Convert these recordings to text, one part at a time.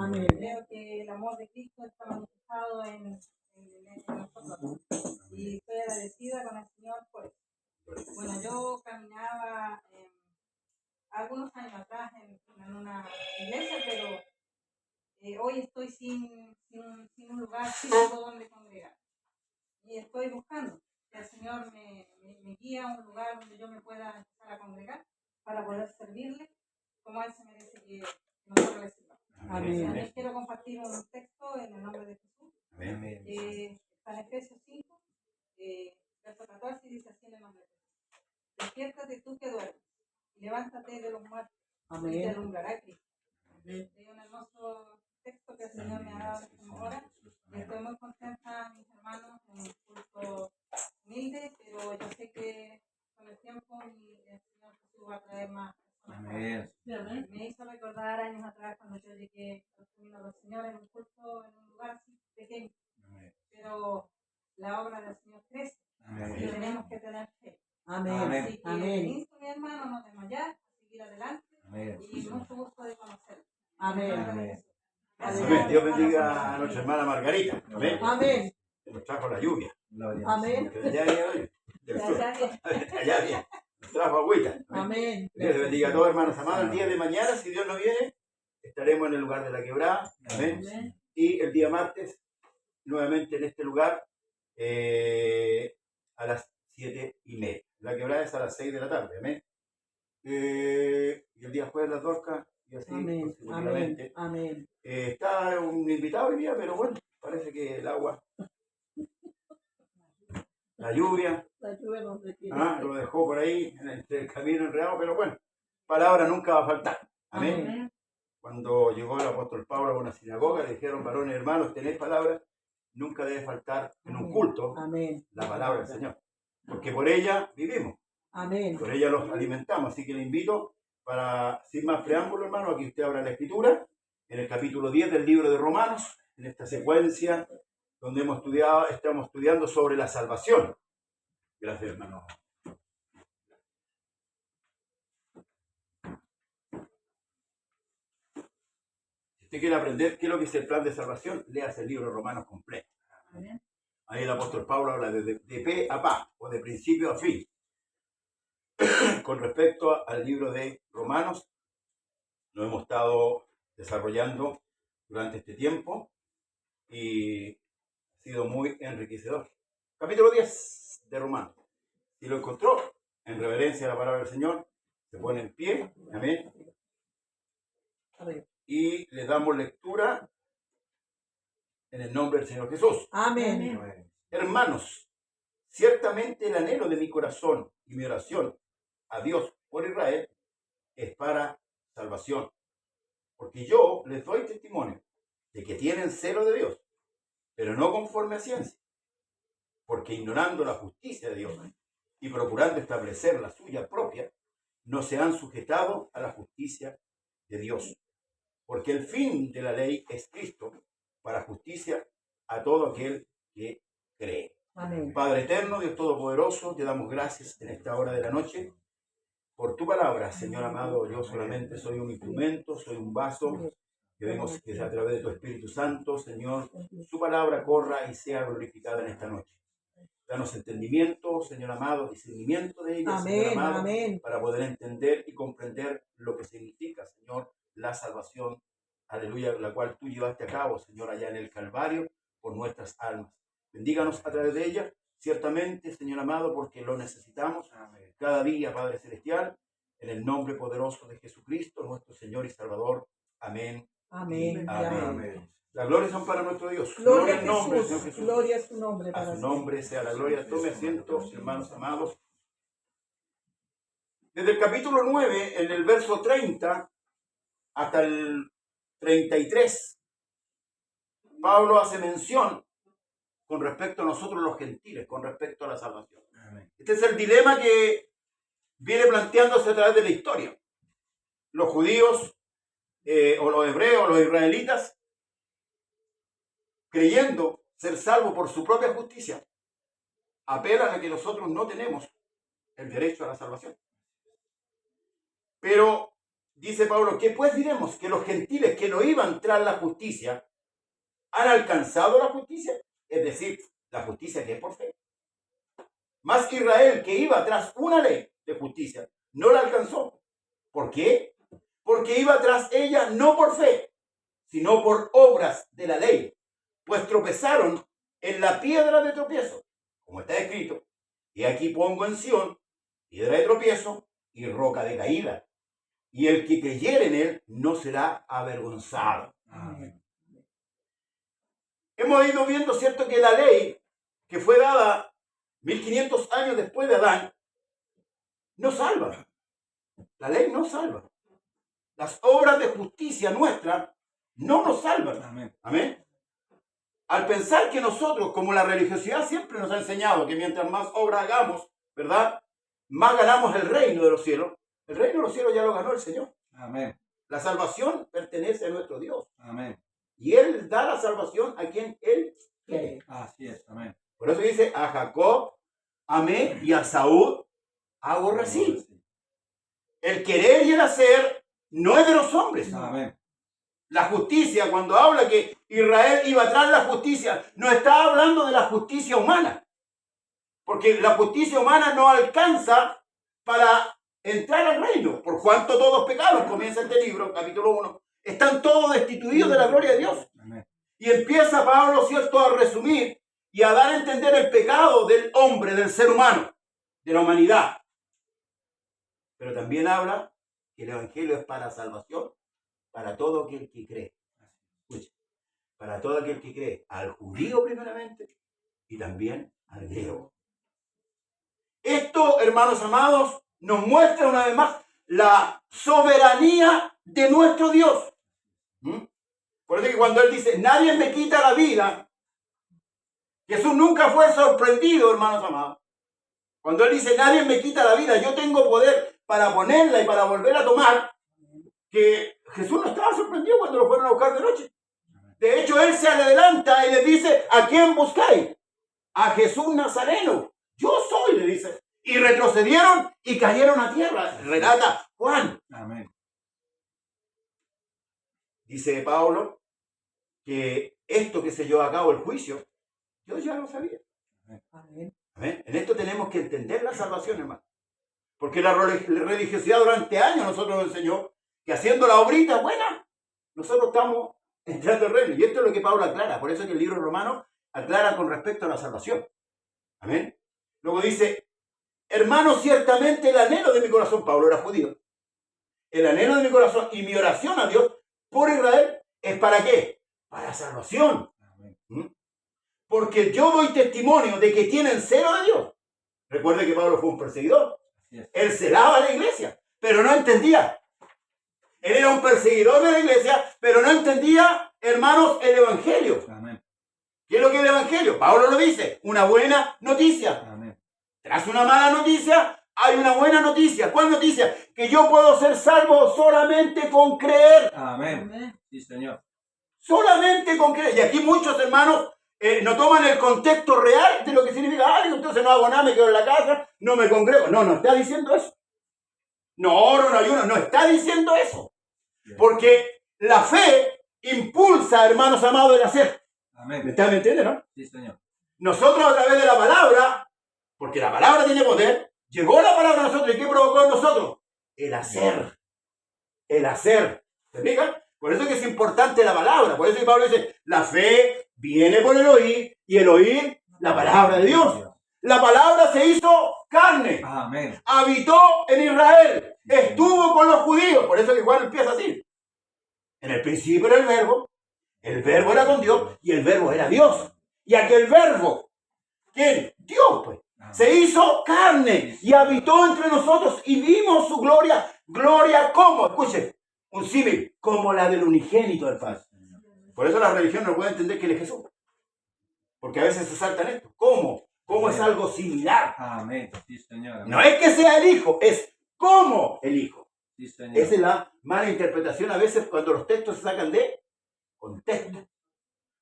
Amén. Creo que el amor de Cristo está manifestado en nosotros. Y estoy agradecida con el Señor por eso. Bueno, yo caminaba algunos años atrás en una iglesia, pero hoy estoy sin un lugar físico donde congregar. Y estoy buscando que el Señor me guíe a un lugar donde yo me pueda empezar a congregar para poder servirle como Él se merece que nosotros le sirvamos. Amén. Les quiero compartir un texto en el nombre de Jesús. Amén. Está en Efesios 5, verso 14, y dice así en el nombre de Jesús: despiértate tú que duermes, y levántate de los muertos, y te alumbrará Cristo. Es un hermoso texto que el Señor me ha dado en esta hora. Y estoy muy contenta, mis hermanos, en un culto humilde, pero yo sé que con el tiempo el Señor Jesús va a traer más personas. Amén. Me hizo recordar años atrás cuando yo llegué al camino del Señor en un culto, en un lugar así pequeño. Amén. Pero la obra del Señor crece. Amén. Y tenemos que tener fe. Amén. Así que Amén. insto, mi hermano, no desmayar, a seguir adelante. Amén. Y mucho gusto de conocerlo. Amén. Amén. Gracias. Amén. Dios bendiga a nuestra hermana Margarita. Amén. Amén. Que nos trajo la lluvia. Amén. Que de allá viene hoy. Del sur. Gracias. Allá viene. Nos trajo agüita. Amén. Dios les bendiga a todos, hermanos amados. El día de mañana, si Dios no viene, estaremos en el lugar de la quebrada. Amén. Y el día martes, nuevamente en este lugar, a las 7:30. La quebrada es a las 6 de la tarde. Amén. Y el día jueves las Dorcas, y así Amén. consecutivamente. Amén. Está un invitado hoy día, pero bueno, parece que el agua, la lluvia, La lluvia nos detiene. lo dejó por ahí entre el camino enredado, pero bueno, palabra nunca va a faltar. Amén. Amén. Cuando llegó el apóstol Pablo a una sinagoga, le dijeron: varones hermanos, tenéis palabra, nunca debe faltar en un culto Amén. la palabra del Señor, porque por ella vivimos, Amén. por ella los alimentamos. Así que le invito, para, sin más preámbulo, hermano, a que usted abra la Escritura, en el capítulo 10 del libro de Romanos, en esta secuencia donde estamos estudiando sobre la salvación. Gracias, hermano. Si usted quiere aprender qué es lo que es el plan de salvación, léase el libro de Romanos completo. Ahí el apóstol Pablo habla de pe a pa, o de principio a fin. Con respecto al libro de Romanos, lo hemos estado desarrollando durante este tiempo y ha sido muy enriquecedor. Capítulo 10 de Romanos. Si lo encontró, en reverencia a la palabra del Señor, se pone en pie. Amén. Amén. Y le damos lectura en el nombre del Señor Jesús. Amén. Amén. Hermanos, ciertamente el anhelo de mi corazón y mi oración a Dios por Israel es para salvación. Porque yo les doy testimonio de que tienen celo de Dios, pero no conforme a ciencia. Porque ignorando la justicia de Dios y procurando establecer la suya propia, no se han sujetado a la justicia de Dios. Porque el fin de la ley es Cristo, para justicia a todo aquel que cree. Amén. Padre eterno, Dios todopoderoso, te damos gracias en esta hora de la noche por tu palabra, Señor amado. Yo solamente soy un instrumento, soy un vaso. Queremos que a través de tu Espíritu Santo, Señor, su palabra corra y sea glorificada en esta noche. Danos entendimiento, Señor amado, discernimiento de ella, Señor Amén. amado, Amén. para poder entender y comprender lo que significa, Señor, la salvación, aleluya, la cual tú llevaste a cabo, Señor, allá en el Calvario, por nuestras almas. Bendíganos a través de ella, ciertamente, Señor amado, porque lo necesitamos cada día, Padre Celestial, en el nombre poderoso de Jesucristo, nuestro Señor y Salvador. Amén. Amén. Amén. Amén. Las glorias son para nuestro Dios. Gloria al a nombre del Jesús. Señor Jesús. Gloria a su nombre. A Para su nombre sea la gloria. Tome asiento, hermanos amados. Desde el capítulo 9, en el verso 30 hasta el 33, Pablo hace mención con respecto a nosotros los gentiles, con respecto a la salvación. Este es el dilema que viene planteándose a través de la historia. Los judíos, o los hebreos, los israelitas, creyendo ser salvos por su propia justicia, apelan a que nosotros no tenemos el derecho a la salvación. Pero dice Pablo, ¿qué pues diremos? Que los gentiles que no iban tras la justicia han alcanzado la justicia, es decir, la justicia que es por fe. Más que Israel, que iba tras una ley de justicia, no la alcanzó. ¿Por qué? Porque iba tras ella no por fe, sino por obras de la ley, pues tropezaron en la piedra de tropiezo, como está escrito, y aquí pongo en Sión piedra de tropiezo y roca de caída, y el que creyere en él no será avergonzado. Amén. Hemos ido viendo, ¿cierto?, que la ley que fue dada 1500 años después de Adán no salva. La ley no salva. Las obras de justicia nuestras no nos salvan. Amén. Amén. Al pensar que nosotros, como la religiosidad siempre nos ha enseñado que mientras más obras hagamos, ¿verdad?, más ganamos el reino de los cielos. El reino de los cielos ya lo ganó el Señor. Amén. La salvación pertenece a nuestro Dios. Amén. Y Él da la salvación a quien Él quiere. Así es. Amén. Por eso dice, a Jacob amé y a Saúl aborrecí. El querer y el hacer no es de los hombres. Amén. La justicia, cuando habla que Israel iba tras la justicia, no está hablando de la justicia humana. Porque la justicia humana no alcanza para entrar al reino. Por cuanto todos pecaron, comienza este libro, capítulo 1, están todos destituidos de la gloria de Dios. Amén. Y empieza Pablo, ¿cierto?, a resumir y a dar a entender el pecado del hombre, del ser humano, de la humanidad. Pero también habla que el evangelio es para salvación, para todo aquel que cree. Escucha, para todo aquel que cree, al judío primeramente y también al griego. Esto, hermanos amados, nos muestra una vez más la soberanía de nuestro Dios. Por eso que cuando Él dice, nadie me quita la vida, Jesús nunca fue sorprendido, hermanos amados. Cuando Él dice, nadie me quita la vida, yo tengo poder para ponerla y para volver a tomar, que Jesús no estaba sorprendido cuando lo fueron a buscar de noche. De hecho, Él se adelanta y le dice, ¿a quién buscáis? A Jesús Nazareno. Yo soy, le dice. Y retrocedieron y cayeron a tierra. Relata Juan. Amén. Dice Pablo que esto que se llevó a cabo, el juicio, yo ya lo sabía. Amén. ¿Amén? En esto tenemos que entender la salvación, hermano. Porque la religiosidad durante años nosotros nos enseñó que haciendo la obrita buena, nosotros estamos entrando al reino. Y esto es lo que Pablo aclara. Por eso que el libro romano aclara con respecto a la salvación. Amén. Luego dice, hermano, ciertamente el anhelo de mi corazón, Pablo era judío, el anhelo de mi corazón y mi oración a Dios por Israel es ¿para qué? Para salvación. Porque yo doy testimonio de que tienen celo de Dios. Recuerde que Pablo fue un perseguidor. Él celaba a la iglesia, pero no entendía. Él era un perseguidor de la iglesia, pero no entendía, hermanos, el evangelio. Amén. ¿Qué es lo que es el evangelio? Pablo lo dice, una buena noticia. Amén. Tras una mala noticia, hay una buena noticia. ¿Cuál noticia? Que yo puedo ser salvo solamente con creer. Amén. Amén. Sí, Señor. Solamente con creer. Y aquí muchos hermanos no toman el contexto real de lo que significa, ay, entonces no hago nada, me quedo en la casa, no me congrego. No, no está diciendo eso. No oro, no ayuno, no está diciendo eso. Porque la fe impulsa, hermanos amados, el hacer. Amén. ¿Me entienden, no? Sí, Señor. Nosotros a través de la palabra, porque la palabra tiene poder, llegó la palabra a nosotros. ¿Y qué provocó en nosotros? El hacer. El hacer. ¿Se fijan? Por eso es que es importante la palabra. Por eso que Pablo dice, la fe viene por el oír y el oír la palabra de Dios. La palabra se hizo carne. Amén. Habitó en Israel. Estuvo con los judíos. Por eso que Juan empieza así. En el principio era el verbo era con Dios y el verbo era Dios. Y aquel verbo, ¿quién? Dios, pues. Se hizo carne y habitó entre nosotros y vimos su gloria. Gloria como, escuchen, un símil, como la del unigénito del Padre. Por eso la religión no puede entender que Él es Jesús. Porque a veces se saltan esto. ¿Cómo? ¿Cómo es algo similar? Amén. Sí, Señor. Amén. No es que sea el Hijo, es como el Hijo. Sí, Señor. Esa es la mala interpretación a veces cuando los textos se sacan de contexto.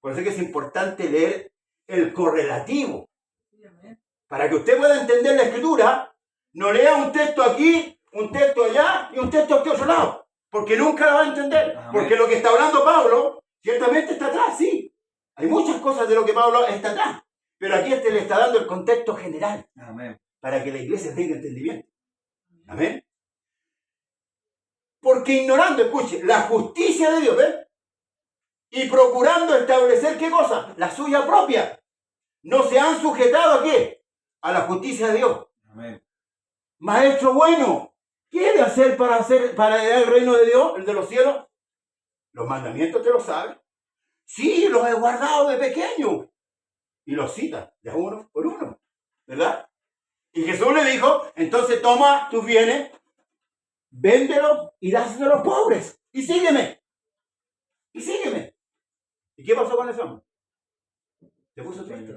Por eso es que es importante leer el correlativo. Para que usted pueda entender la escritura, no lea un texto aquí, un texto allá y un texto aquí a otro lado. Porque nunca la va a entender. Amén. Porque lo que está hablando Pablo, ciertamente está atrás, sí. Hay muchas cosas de lo que Pablo está atrás. Pero aquí le está dando el contexto general Amén. para que la iglesia tenga entendimiento. Amén. Porque ignorando, escuche, la justicia de Dios, ¿ves? Y procurando establecer, ¿qué cosa? La suya propia. No se han sujetado ¿a qué? A la justicia de Dios. Amén. Maestro bueno, ¿qué he de hacer para heredar el reino de Dios, el de los cielos? Los mandamientos te los sabes. Sí, los he guardado de pequeño. Y los cita de uno por uno, ¿verdad? Y Jesús le dijo, entonces toma tus bienes, véndelos y dáselos a los pobres. Y sígueme. Y sígueme. ¿Y qué pasó con ese hombre? Se puso triste.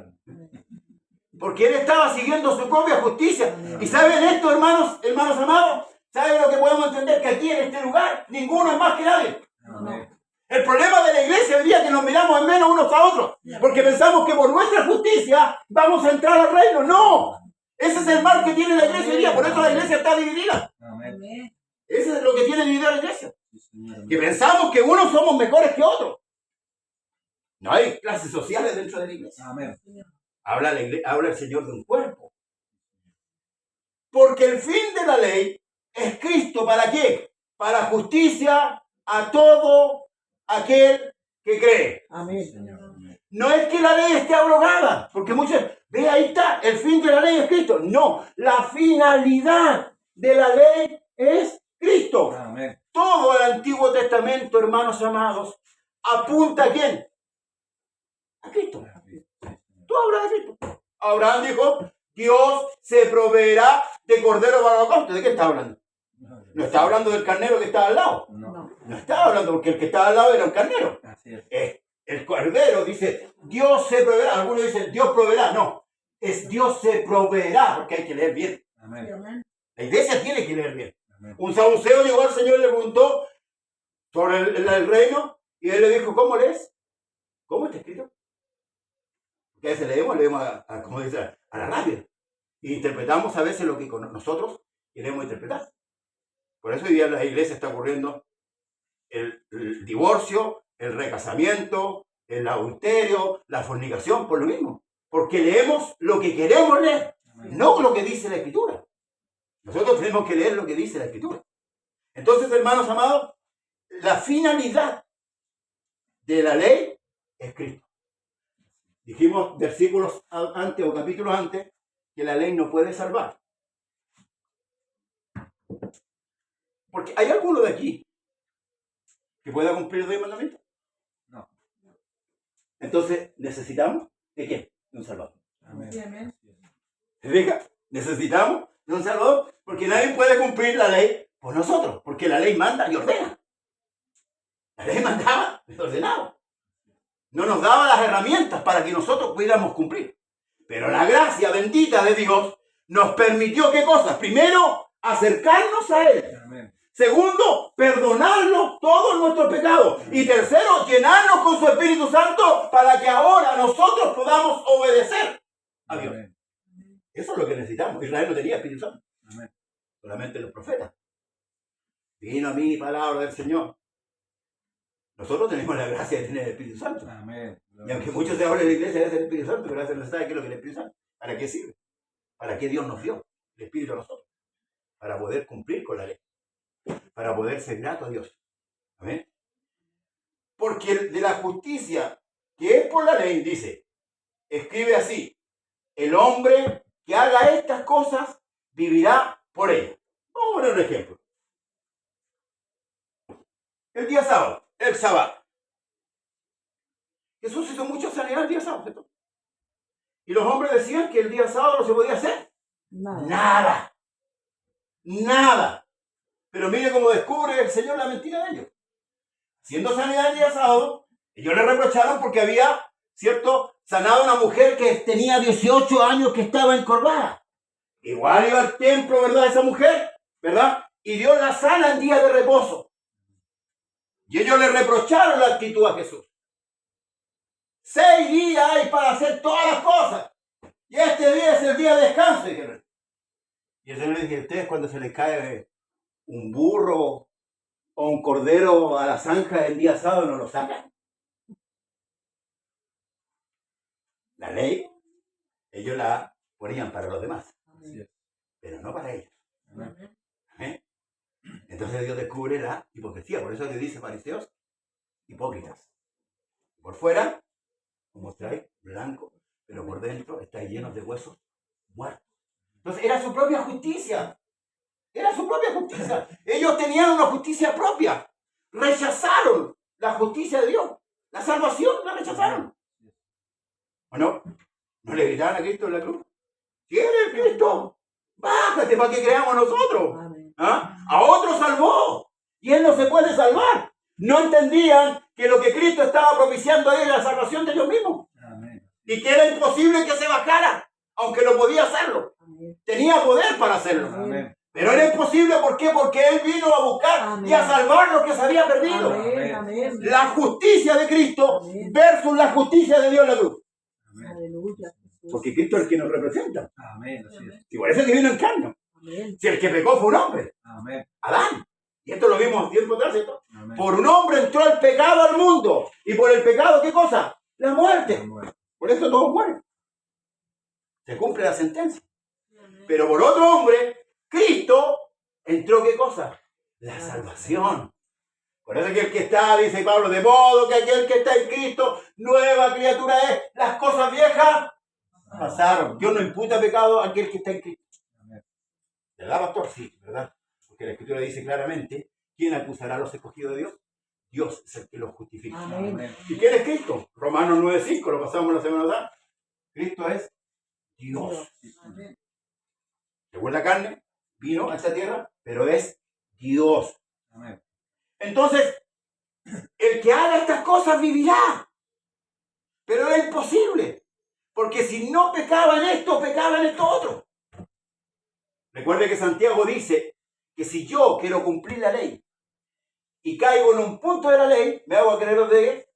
Porque él estaba siguiendo su propia justicia. ¿Y saben esto, hermanos amados? ¿Saben lo que podemos entender? Que aquí en este lugar ninguno es más que nadie. Amén. El problema de la iglesia hoy día es que nos miramos en menos unos a otros. Porque pensamos que por nuestra justicia vamos a entrar al reino. ¡No! Ese es el mal que tiene la iglesia hoy día. Por eso la iglesia está dividida. Amén. Ese es lo que tiene dividida la iglesia. Sí, Señor. Que pensamos que unos somos mejores que otros. No hay clases sociales dentro de la iglesia. Amén. Habla el Señor de un cuerpo. Porque el fin de la ley es Cristo. ¿Para qué? Para justicia a todo aquel que cree. Amén. Señor. Amén. No es que la ley esté abrogada. Porque muchos, ve ahí está, el fin de la ley es Cristo. No, la finalidad de la ley es Cristo. Amén. Todo el Antiguo Testamento, hermanos amados, apunta ¿a quién? A Cristo. Todo habla de Cristo. Abraham dijo, Dios se proveerá de cordero para holocausto. ¿De qué está hablando? No está hablando del carnero que estaba al lado. No. No está hablando porque el que estaba al lado era un carnero. Así es. El cordero dice, Dios se proveerá. Algunos dicen, Dios proveerá. No, es Dios se proveerá, porque hay que leer bien. Amén. La iglesia tiene que leer bien. Amén. Un saduceo llegó al Señor y le preguntó sobre el reino, y él le dijo, ¿cómo lees? ¿Cómo está escrito? Porque a veces leemos como dice, a la rápida. Y interpretamos a veces lo que nosotros queremos interpretar. Por eso hoy día en las iglesias está ocurriendo el divorcio, el recasamiento, el adulterio, la fornicación, por lo mismo. Porque leemos lo que queremos leer, Amén. no lo que dice la Escritura. Nosotros tenemos que leer lo que dice la Escritura. Entonces, hermanos amados, la finalidad de la ley es Cristo. Dijimos versículos antes o capítulos antes que la ley no puede salvar. Porque hay alguno de aquí que pueda cumplir los 10 mandamientos. No. Entonces, ¿necesitamos de qué? De un Salvador. Amén. ¿Se fija? Necesitamos de un Salvador porque nadie puede cumplir la ley por nosotros. Porque la ley manda y ordena. La ley mandaba y ordenaba. No nos daba las herramientas para que nosotros pudiéramos cumplir. Pero la gracia bendita de Dios nos permitió, ¿qué cosas? Primero, acercarnos a Él. Amén. Segundo, perdonarnos todos nuestros pecados. Y tercero, llenarnos con su Espíritu Santo para que ahora nosotros podamos obedecer a Dios. Amén. Eso es lo que necesitamos. Israel no tenía Espíritu Santo. Amén. Solamente los profetas. Vino a mí palabra del Señor. Nosotros tenemos la gracia de tener el Espíritu Santo. Amén. Y aunque muchos se hablan de la iglesia de el Espíritu Santo, pero a veces no sabe qué es lo que es el Espíritu Santo. ¿Para qué sirve? ¿Para qué Dios nos dio el Espíritu a nosotros? Para poder cumplir con la ley. Para poder ser grato a Dios. Amén. Porque de la justicia que es por la ley, dice, escribe así, el hombre que haga estas cosas vivirá por ellas. Vamos a poner un ejemplo. El día sábado, el sábado. Jesús hizo mucha sanidad el día sábado, ¿cierto? Y los hombres decían que el día sábado no se podía hacer nada. Nada. Pero mire cómo descubre el Señor la mentira de ellos. Haciendo sanidad el día sábado, ellos le reprocharon porque había, ¿cierto?, sanado a una mujer que tenía 18 años que estaba encorvada. Igual iba al templo, ¿verdad?, esa mujer, ¿verdad? Y Dios la sana en día de reposo. Y ellos le reprocharon la actitud a Jesús. 6 días hay para hacer todas las cosas. Y este día es el día de descanso, dijeron. Y el Señor le dije, ustedes cuando se les cae un burro o un cordero a la zanja el día sábado no lo sacan. La ley, ellos la ponían para los demás, Así es. pero no para ellos. Amén. ¿Eh? Entonces Dios descubre la hipocresía. Por eso le dice fariseos, hipócritas. Por fuera, como estáis, blanco, pero por dentro estáis llenos de huesos muertos. Entonces era su propia justicia. Era su propia justicia. Ellos tenían una justicia propia. Rechazaron la justicia de Dios. La salvación la rechazaron. ¿O no? ¿No le gritaban a Cristo en la cruz? ¿Quién es el Cristo? Bájate para que creamos nosotros. Amén. ¿Ah? A otro salvó. Y él no se puede salvar. No entendían que lo que Cristo estaba propiciando ahí era la salvación de ellos mismos. Amén. Y que era imposible que se bajara, aunque lo podía hacerlo. Amén. Tenía poder para hacerlo. Amén. Pero era imposible, ¿por qué? Porque él vino a buscar Amén. y a salvar lo que se había perdido. Amén. Amén. La justicia de Cristo Amén. versus la justicia de Dios en la cruz. Amén. Aleluya. Jesús. Porque Cristo es el que nos representa. Amén. Así es. Y por eso es que vino en carne. Amén. Si el que pecó fue un hombre, Amén. Adán. Y esto lo vimos tiempo atrás, ¿cierto? Amén. Por un hombre entró el pecado al mundo. Y por el pecado, ¿qué cosa? La muerte. Amén. Por eso todos mueren. Se cumple la sentencia. Pero por otro hombre, Cristo, entró ¿qué cosa? La salvación. Por eso que el que está, dice Pablo, de modo que aquel que está en Cristo, nueva criatura es. Las cosas viejas pasaron. Dios no imputa pecado a aquel que está en Cristo. Amén. ¿Verdad, pastor? Sí, ¿verdad? Porque la Escritura dice claramente, ¿quién acusará a los escogidos de Dios? Dios es el que los justifica. Amén. Amén. ¿Y quién es Cristo? Romanos 9:5, lo pasamos la semana pasada. Cristo es Dios. Amén. Según la carne, vino a esta tierra, pero es Dios. Amén. Entonces, el que haga estas cosas vivirá. Pero es imposible. Porque si no pecaba en esto, pecaba en esto otro. Recuerde que Santiago dice que si yo quiero cumplir la ley y caigo en un punto de la ley, me hago acreedor de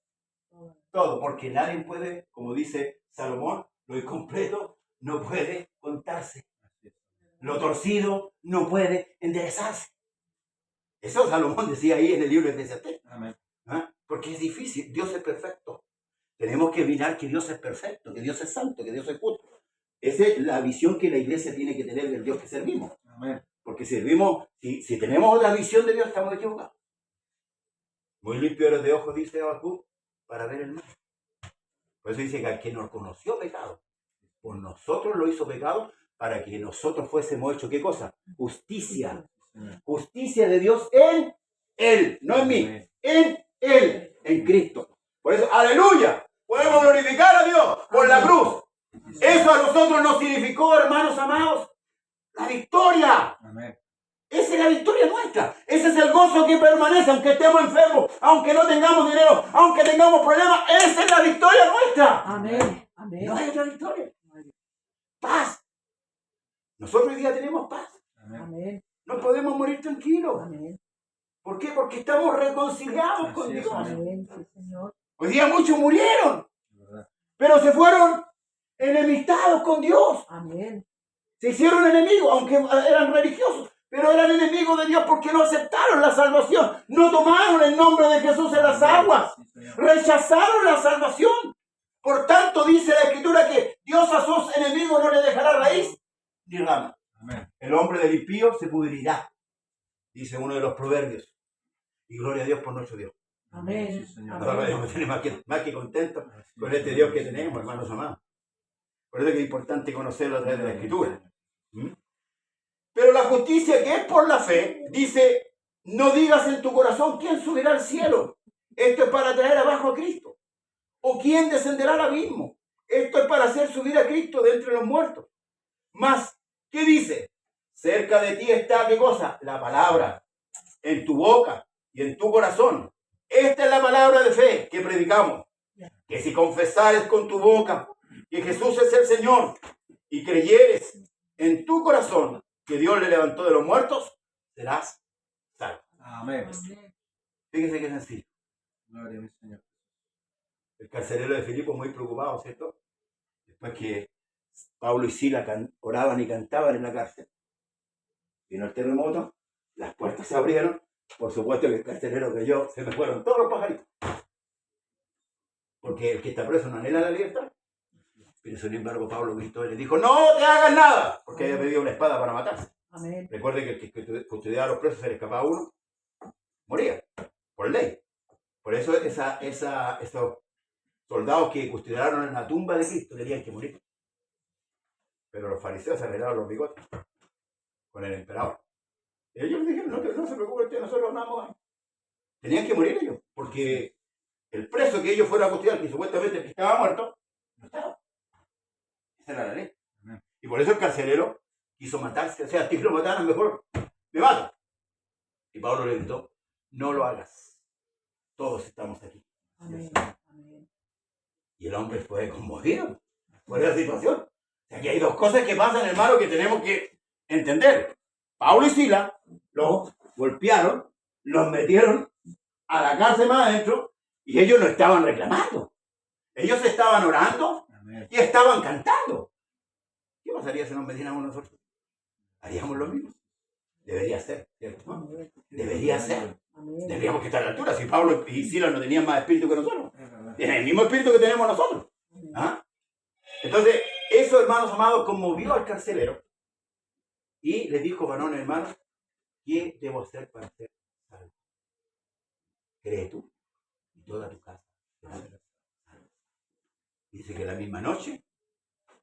todo. Porque nadie puede, como dice Salomón, lo incompleto no puede contarse. Lo torcido no puede enderezarse. Eso Salomón decía ahí en el libro de Eclesiastés. Amén. ¿Ah? Porque es difícil. Dios es perfecto. Tenemos que mirar que Dios es perfecto, que Dios es santo, que Dios es justo. Esa es la visión que la iglesia tiene que tener del Dios que servimos. Amén. Porque servimos, si tenemos la visión de Dios, estamos equivocados. Muy limpio eres de ojos, dice Habacuc, para ver el mal. Por eso dice que al que nos conoció pecado, por nosotros lo hizo pecado, para que nosotros fuésemos hechos, ¿qué cosa? Justicia. Amén. Justicia de Dios en Él, no en mí, Amén. en Él, en Cristo. Por eso, aleluya, podemos glorificar a Dios por la cruz. Eso a nosotros nos significó, hermanos amados, la victoria. Amén. Esa es la victoria nuestra. Ese es el gozo que permanece, aunque estemos enfermos, aunque no tengamos dinero, aunque tengamos problemas. Esa es la victoria nuestra. Amén. Amén. No hay otra victoria. Paz. Nosotros hoy día tenemos paz. Amén. Amén. No podemos morir tranquilos. Amén. ¿Por qué? Porque estamos reconciliados con Así es, Dios. amén. Amén. Sí, Señor. Hoy día muchos murieron, ¿Verdad? pero se fueron enemistados con Dios. Amén. Se hicieron enemigos, aunque eran religiosos, pero eran enemigos de Dios porque no aceptaron la salvación. No tomaron el nombre de Jesús en las aguas. Sí, Señor. Rechazaron la salvación. Por tanto, dice la Escritura que Dios a sus enemigos no le dejará raíz ni rama. Amén. El hombre del impío se pudrirá, dice uno de los proverbios. Y gloria a Dios por nuestro Dios. Amén. Sí, Señor. Nosotros debemos tener más que contentos Así con es, este Señor. Dios que tenemos, hermanos amados. Por eso es que es importante conocerlo a través de la Escritura. ¿Mm? Pero la justicia que es por la fe, dice, no digas en tu corazón quién subirá al cielo. Esto es para traer abajo a Cristo. O quién descenderá al abismo. Esto es para hacer subir a Cristo de entre los muertos. Mas, ¿qué dice? Cerca de ti está, ¿qué cosa? La palabra. En tu boca y en tu corazón. Esta es la palabra de fe que predicamos. Que si confesares con tu boca que Jesús es el Señor y creyeres en tu corazón que Dios le levantó de los muertos, serás salvo. Amén. Fíjese que es sencillo. Gloria a mi Señor. El carcelero de Filipo muy preocupado, ¿cierto? Después que Pablo y Sila oraban y cantaban en la cárcel. Vino el terremoto, las puertas se abrieron Por supuesto que el carcelero creyó, se me fueron todos los pajaritos. Porque el que está preso no anhela la libertad. Pero sin embargo Pablo gritó y le dijo, no te hagas nada, porque había pedido una espada para matarse. Amén. Recuerde que el que custodiaba a los presos, se le escapaba uno, moría, por ley. Por eso esos soldados que custodiaron en la tumba de Cristo tenían que morir. Pero los fariseos se arreglaron los bigotes con el emperador. Y ellos le dijeron, no se preocupe usted, nosotros andamos ahí. Tenían que morir ellos, porque el preso que ellos fueron a custodiar, que supuestamente el que estaba muerto, no estaba. Esa era la ley. Y por eso el carcelero quiso matarse. O sea, si lo mataran mejor, me mato. Y Pablo le gritó, no lo hagas. Todos estamos aquí. Amén. Amén. Y el hombre fue conmovido por esa situación. O sea, que hay dos cosas que pasan, hermano, que tenemos que entender. Pablo y Silas los golpearon, los metieron a la cárcel más adentro y ellos no estaban reclamando. Ellos estaban orando y estaban cantando. ¿Qué pasaría si nos metieran a nosotros? Haríamos lo mismo. Debería ser, ¿cierto? ¿No? Debería ser. Amén. Deberíamos estar a la altura. Si Pablo y Silas no tenían más espíritu que nosotros. Tienen el mismo espíritu que tenemos nosotros. ¿Ah? Entonces, eso, hermanos amados, conmovió al carcelero. Y les dijo, varón, hermano, ¿qué debo hacer para ser salvo? Cree tú y toda tu casa. Dice que la misma noche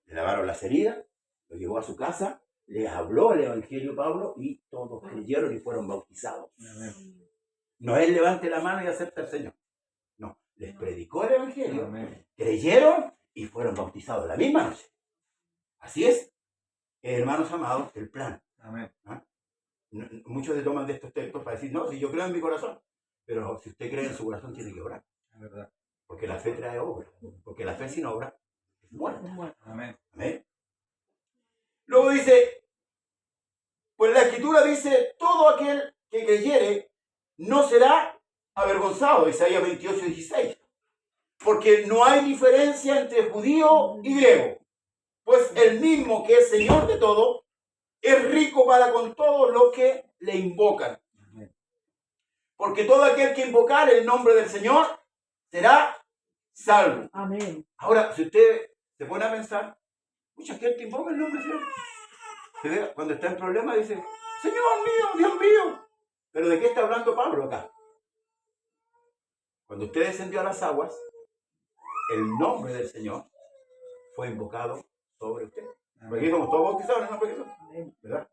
le lavaron las heridas, lo llevó a su casa, les habló el Evangelio Pablo y todos creyeron y fueron bautizados. No es levante la mano y acepta al Señor. No, les predicó el Evangelio, creyeron y fueron bautizados la misma noche. Así es, hermanos amados, el plan. ¿Ah? Muchos se toman de estos textos para decir, no, si yo creo en mi corazón, pero si usted cree en su corazón tiene que orar. Porque la fe trae obra, porque la fe sin obra es muerta. Amén. Amén. Luego dice, pues la Escritura dice, todo aquel que creyere no será avergonzado, Isaías 28:16. Porque no hay diferencia entre judío y griego, pues el mismo que es Señor de todo, es rico para con todos los que le invocan. Porque todo aquel que invocar el nombre del Señor será salvo. Amén. Ahora, si usted se pone a pensar, mucha gente invoca el nombre del Señor. ¿Se ve? Cuando está en problemas dice, Señor mío, Dios mío. ¿Pero de qué está hablando Pablo acá? Cuando usted descendió a las aguas, el nombre del Señor fue invocado sobre usted. Porque aquí somos todos bautizados en el nombre de Jesús. ¿Verdad?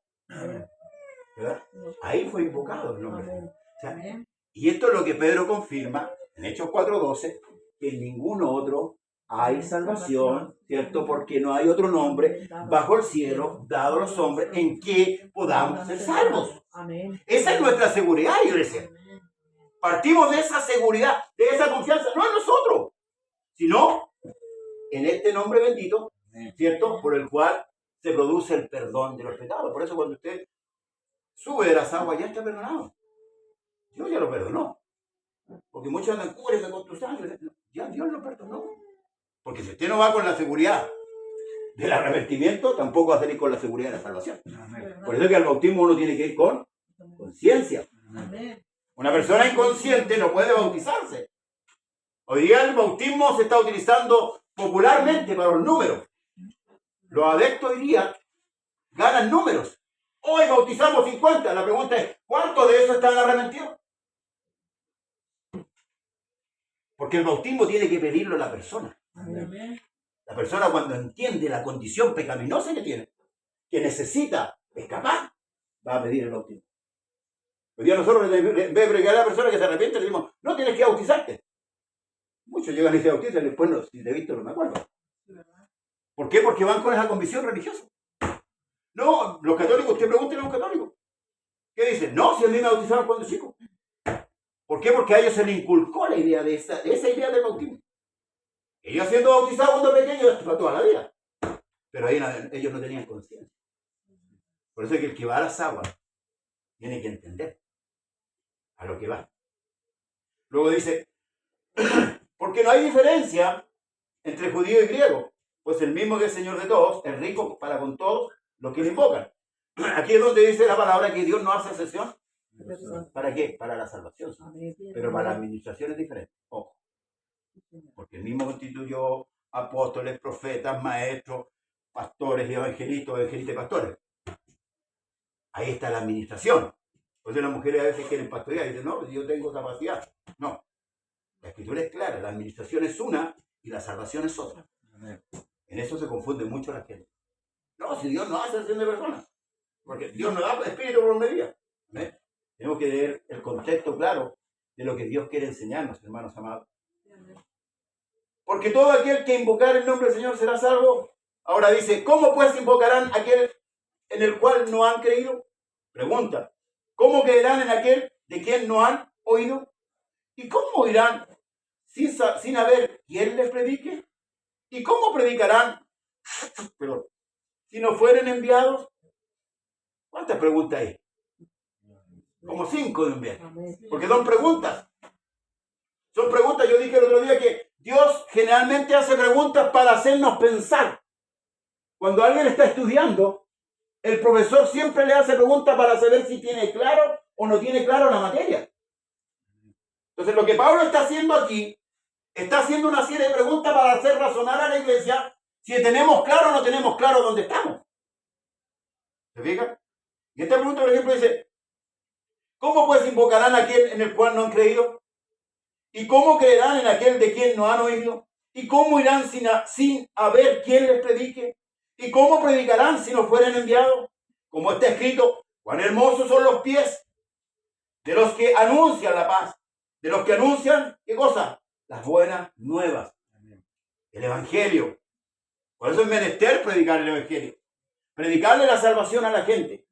¿Verdad? Ahí fue invocado el nombre del Señor. O sea, y esto es lo que Pedro confirma en Hechos 4:12, que en ningún otro hay salvación, ¿cierto? Porque no hay otro nombre bajo el cielo dado a los hombres en que podamos ser salvos. Amén. Esa es nuestra seguridad, iglesia. Partimos de esa seguridad, de esa confianza, no en nosotros, sino en este nombre bendito, ¿cierto? Por el cual se produce el perdón de los pecados. Por eso cuando usted sube de las aguas ya está perdonado. Dios ya lo perdonó. Porque muchos andan, cúbreme con tu sangre. Ya Dios lo perdonó. Porque si usted no va con la seguridad del arrepentimiento, tampoco va a salir con la seguridad de la salvación. Por eso es que al bautismo uno tiene que ir con conciencia. Amén. Una persona inconsciente no puede bautizarse. Hoy día el bautismo se está utilizando popularmente para los números. Los adeptos hoy día ganan números. Hoy bautizamos 50. La pregunta es, ¿cuántos de esos están arrepentidos? Porque el bautismo tiene que pedirlo la persona. Amén. La persona cuando entiende la condición pecaminosa que tiene, que necesita escapar, va a pedir el bautismo. Hoy día nosotros, en vez de predicar a la persona que se arrepiente, le decimos, no tienes que bautizarte. Muchos llegan y se bautizan y después, no, si te he visto, no me acuerdo. ¿Por qué? Porque van con esa convicción religiosa. No, los católicos, usted pregúntele a un católico. ¿Qué dicen? No, si a mí me bautizaron cuando chico. ¿Por qué? Porque a ellos se les inculcó la idea de esa idea del bautismo. Ellos siendo bautizados cuando pequeños, para toda la vida. Pero ahí ellos no tenían conciencia. Por eso es que el que va a las aguas tiene que entender a lo que va. Luego dice, porque no hay diferencia entre judío y griego, pues el mismo que es Señor de todos, es rico para con todos los que le invocan. Aquí es donde dice la palabra que Dios no hace excepción verdad. ¿Para qué? Para la salvación. ¿Sí? Amén. Pero para la administración es diferente. Ojo. Porque el mismo constituyó apóstoles, profetas, maestros, pastores y evangelistas y pastores. Ahí está la administración. Por eso las mujeres a veces quieren pastorear y dicen, no, yo tengo capacidad. No. La escritura es clara. La administración es una y la salvación es otra. Amén. En eso se confunde mucho la gente. No, si Dios no hace acción de personas. Porque Dios no da espíritu por medida. ¿Ves? Tenemos que ver el contexto claro de lo que Dios quiere enseñarnos, hermanos amados. Porque todo aquel que invocar el nombre del Señor será salvo. Ahora dice, ¿cómo pues invocarán aquel en el cual no han creído? Pregunta, ¿cómo creerán en aquel de quien no han oído? ¿Y cómo oirán sin saber quién les predique? ¿Y cómo predicarán si no fueren enviados? ¿Cuántas preguntas hay? Como 5 de enviar. Porque son preguntas. Son preguntas, yo dije el otro día que Dios generalmente hace preguntas para hacernos pensar. Cuando alguien está estudiando, el profesor siempre le hace preguntas para saber si tiene claro o no tiene claro la materia. Entonces lo que Pablo está haciendo aquí, está haciendo una serie de preguntas para hacer razonar a la iglesia si tenemos claro o no tenemos claro dónde estamos. ¿Se fijan? Y esta pregunta, por ejemplo, dice, ¿cómo pues invocarán a aquel en el cual no han creído? ¿Y cómo creerán en aquel de quien no han oído? ¿Y cómo irán sin haber quien les predique? ¿Y cómo predicarán si no fueren enviados? Como está escrito, cuán hermosos son los pies de los que anuncian la paz, de los que anuncian, ¿qué cosa? Las buenas nuevas, el evangelio. Por eso es menester predicar el evangelio, predicarle la salvación a la gente.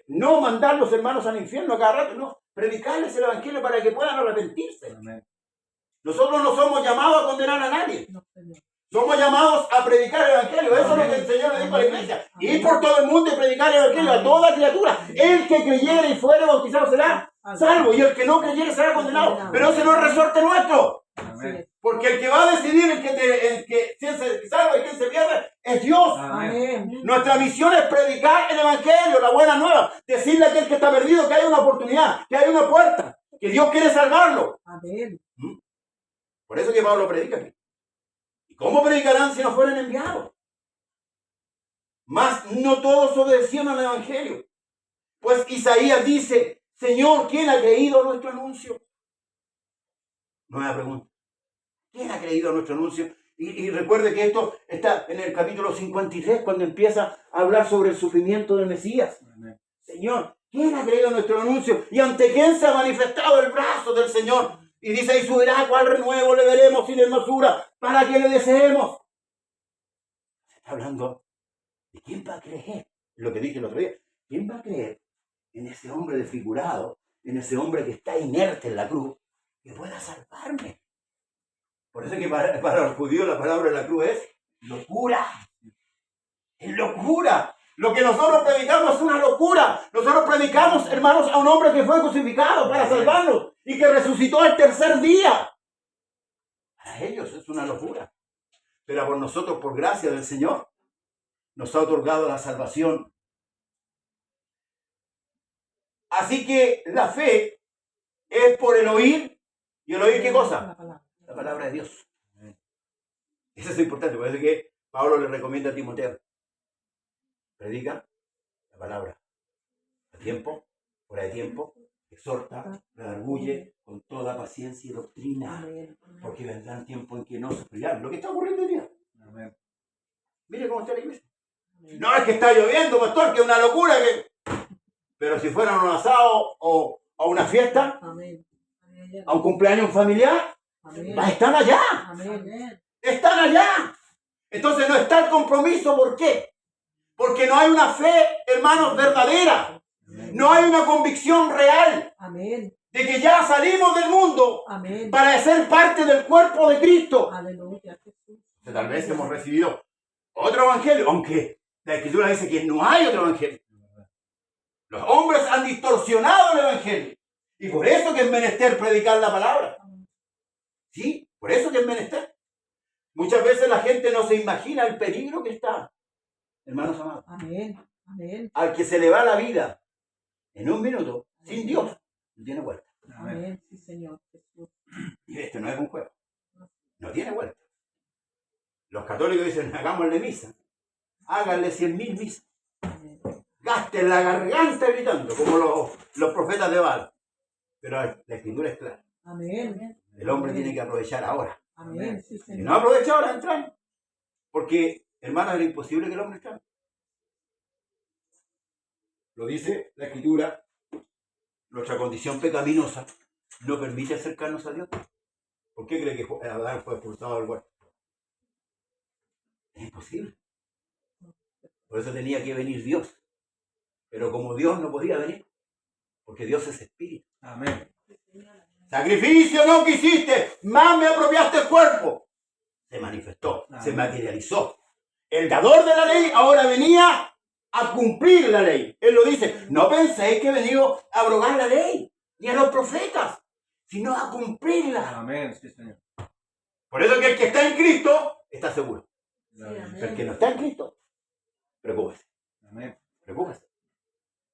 No mandar los hermanos al infierno a cada rato, no. Predicarles el evangelio para que puedan arrepentirse. Amén. Nosotros no somos llamados a condenar a nadie. No, somos llamados a predicar el evangelio. Eso Amén. Es lo que el Señor le dijo a la iglesia. Amén. Ir por todo el mundo y predicar el evangelio Amén. A toda criatura. El que creyere y fuere bautizado será salvo. Y el que no creyere será condenado. Amén. Pero ese no es resorte nuestro. Amén. Porque el que va a decidir quién se salva y quién se pierde es Dios. Amén. Nuestra misión es predicar el evangelio, la buena nueva. Decirle a aquel que está perdido que hay una oportunidad, que hay una puerta, que Dios quiere salvarlo. Amén. Por eso que Pablo predica aquí. ¿Y cómo predicarán si no fueren enviados? Mas no todos obedecieron al evangelio. Pues Isaías dice, Señor, ¿quién ha creído nuestro anuncio? Nueva pregunta. ¿Quién ha creído nuestro anuncio? Y recuerde que esto está en el capítulo 53, cuando empieza a hablar sobre el sufrimiento del Mesías. Amén. Señor, ¿quién ha creído nuestro anuncio? ¿Y ante quién se ha manifestado el brazo del Señor? Y dice, y subirá cual renuevo le veremos sin hermosura, para que le deseemos. Está hablando de quién va a creer. Lo que dije el otro día. ¿Quién va a creer en ese hombre desfigurado, en ese hombre que está inerte en la cruz, que pueda salvarme? Por eso que para los judíos la palabra de la cruz es locura. Es locura. Lo que nosotros predicamos es una locura. Nosotros predicamos, hermanos, a un hombre que fue crucificado para salvarnos y que resucitó al tercer día. Para ellos es una locura. Pero por nosotros, por gracia del Señor, nos ha otorgado la salvación. Así que la fe es por el oír. ¿Y el oír qué cosa? La palabra de Dios. Eso es importante, por eso es que Pablo le recomienda a Timoteo. Predica la palabra. A tiempo, fuera de tiempo, exhorta, redarguye con toda paciencia y doctrina. Porque vendrán tiempos en que no sufrirán. Lo que está ocurriendo hoy día. Amén. Mire cómo está la iglesia. No es que está lloviendo, pastor, que es una locura. Pero si fuera a un asado o a una fiesta, a un cumpleaños familiar, Amén. Están allá. Amén. Están allá. Entonces no está el compromiso. ¿Por qué? Porque no hay una fe, hermanos, verdadera. Amén. No hay una convicción real. Amén. De que ya salimos del mundo. Amén. Para ser parte del cuerpo de Cristo. Aleluya. Tal vez hemos recibido otro evangelio, aunque la Escritura dice que no hay otro evangelio. Los hombres han distorsionado el evangelio. Y por eso que es menester predicar la palabra. Sí, por eso que es menester. Muchas veces la gente no se imagina el peligro que está. Hermanos amados. Amén. Amén. Al que se le va la vida en un minuto, Sin Dios no tiene vuelta. Amén. Amén. Sí, Señor. Jesús. Y esto no es un juego. No tiene vuelta. Los católicos dicen, hagámosle misa. Háganle 100.000 misas. Amén. Gasten la garganta gritando, como los profetas de Baal. Pero la escritura es clara. Amén. El hombre tiene que aprovechar ahora. Amén. Sí, Si Señor. no aprovecha ahora, entran. Porque, hermanos, era imposible que el hombre entrara. Lo dice la escritura. Nuestra condición pecaminosa no permite acercarnos a Dios. ¿Por qué cree que Adán fue expulsado del huerto? Es imposible. Por eso tenía que venir Dios. Pero como Dios no podía venir, porque Dios es espíritu. Amén. Sacrificio no quisiste, más me apropiaste el cuerpo. Se manifestó, se Amén. materializó. El dador de la ley ahora venía a cumplir la ley. Él lo dice, no penséis que he venido a abrogar la ley, ni a los profetas, sino a cumplirla. Amén. Sí, Señor. Por eso que el que está en Cristo está seguro. Gloria a Dios. Pero el que no está en Cristo, preocúpese, Amén. preocúpese.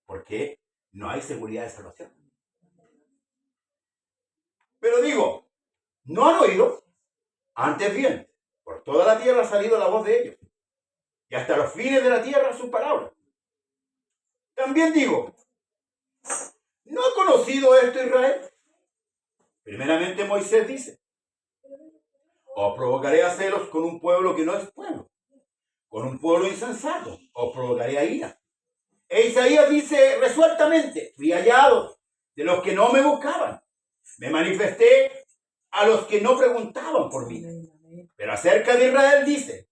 Porque no hay seguridad de salvación. Pero digo, no han oído, antes bien, por toda la tierra ha salido la voz de ellos, y hasta los fines de la tierra sus palabras. También digo, ¿no ha conocido esto Israel? Primeramente Moisés dice, os provocaré a celos con un pueblo que no es pueblo, con un pueblo insensato, os provocaré a ira. E Isaías dice resueltamente, fui hallado de los que no me buscaban, me manifesté a los que no preguntaban por mí. Amén. Amén. Pero acerca de Israel dice,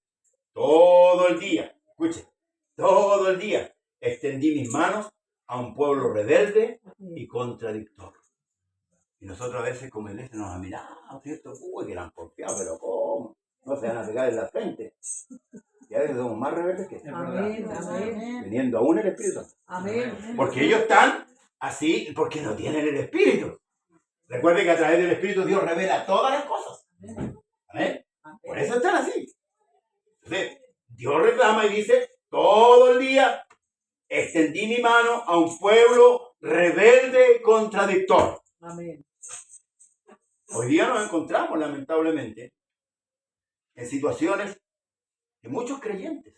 todo el día, escuche, todo el día extendí mis manos a un pueblo rebelde y contradictor. Y nosotros a veces como iglesia nos han mirado, ¿cierto? Uy, que la han confiado, pero ¿cómo? No se van a pegar en la frente. Y a veces somos más rebeldes que Es Amén. verdad. Amén. teniendo aún el Espíritu Santo. Amén. Porque ellos están así porque no tienen el Espíritu. Recuerde que a través del Espíritu Dios revela todas las cosas. ¿Amén? Por eso están así. Entonces, Dios reclama y dice, todo el día extendí mi mano a un pueblo rebelde y contradictor. Amén. Hoy día nos encontramos, lamentablemente, en situaciones que muchos creyentes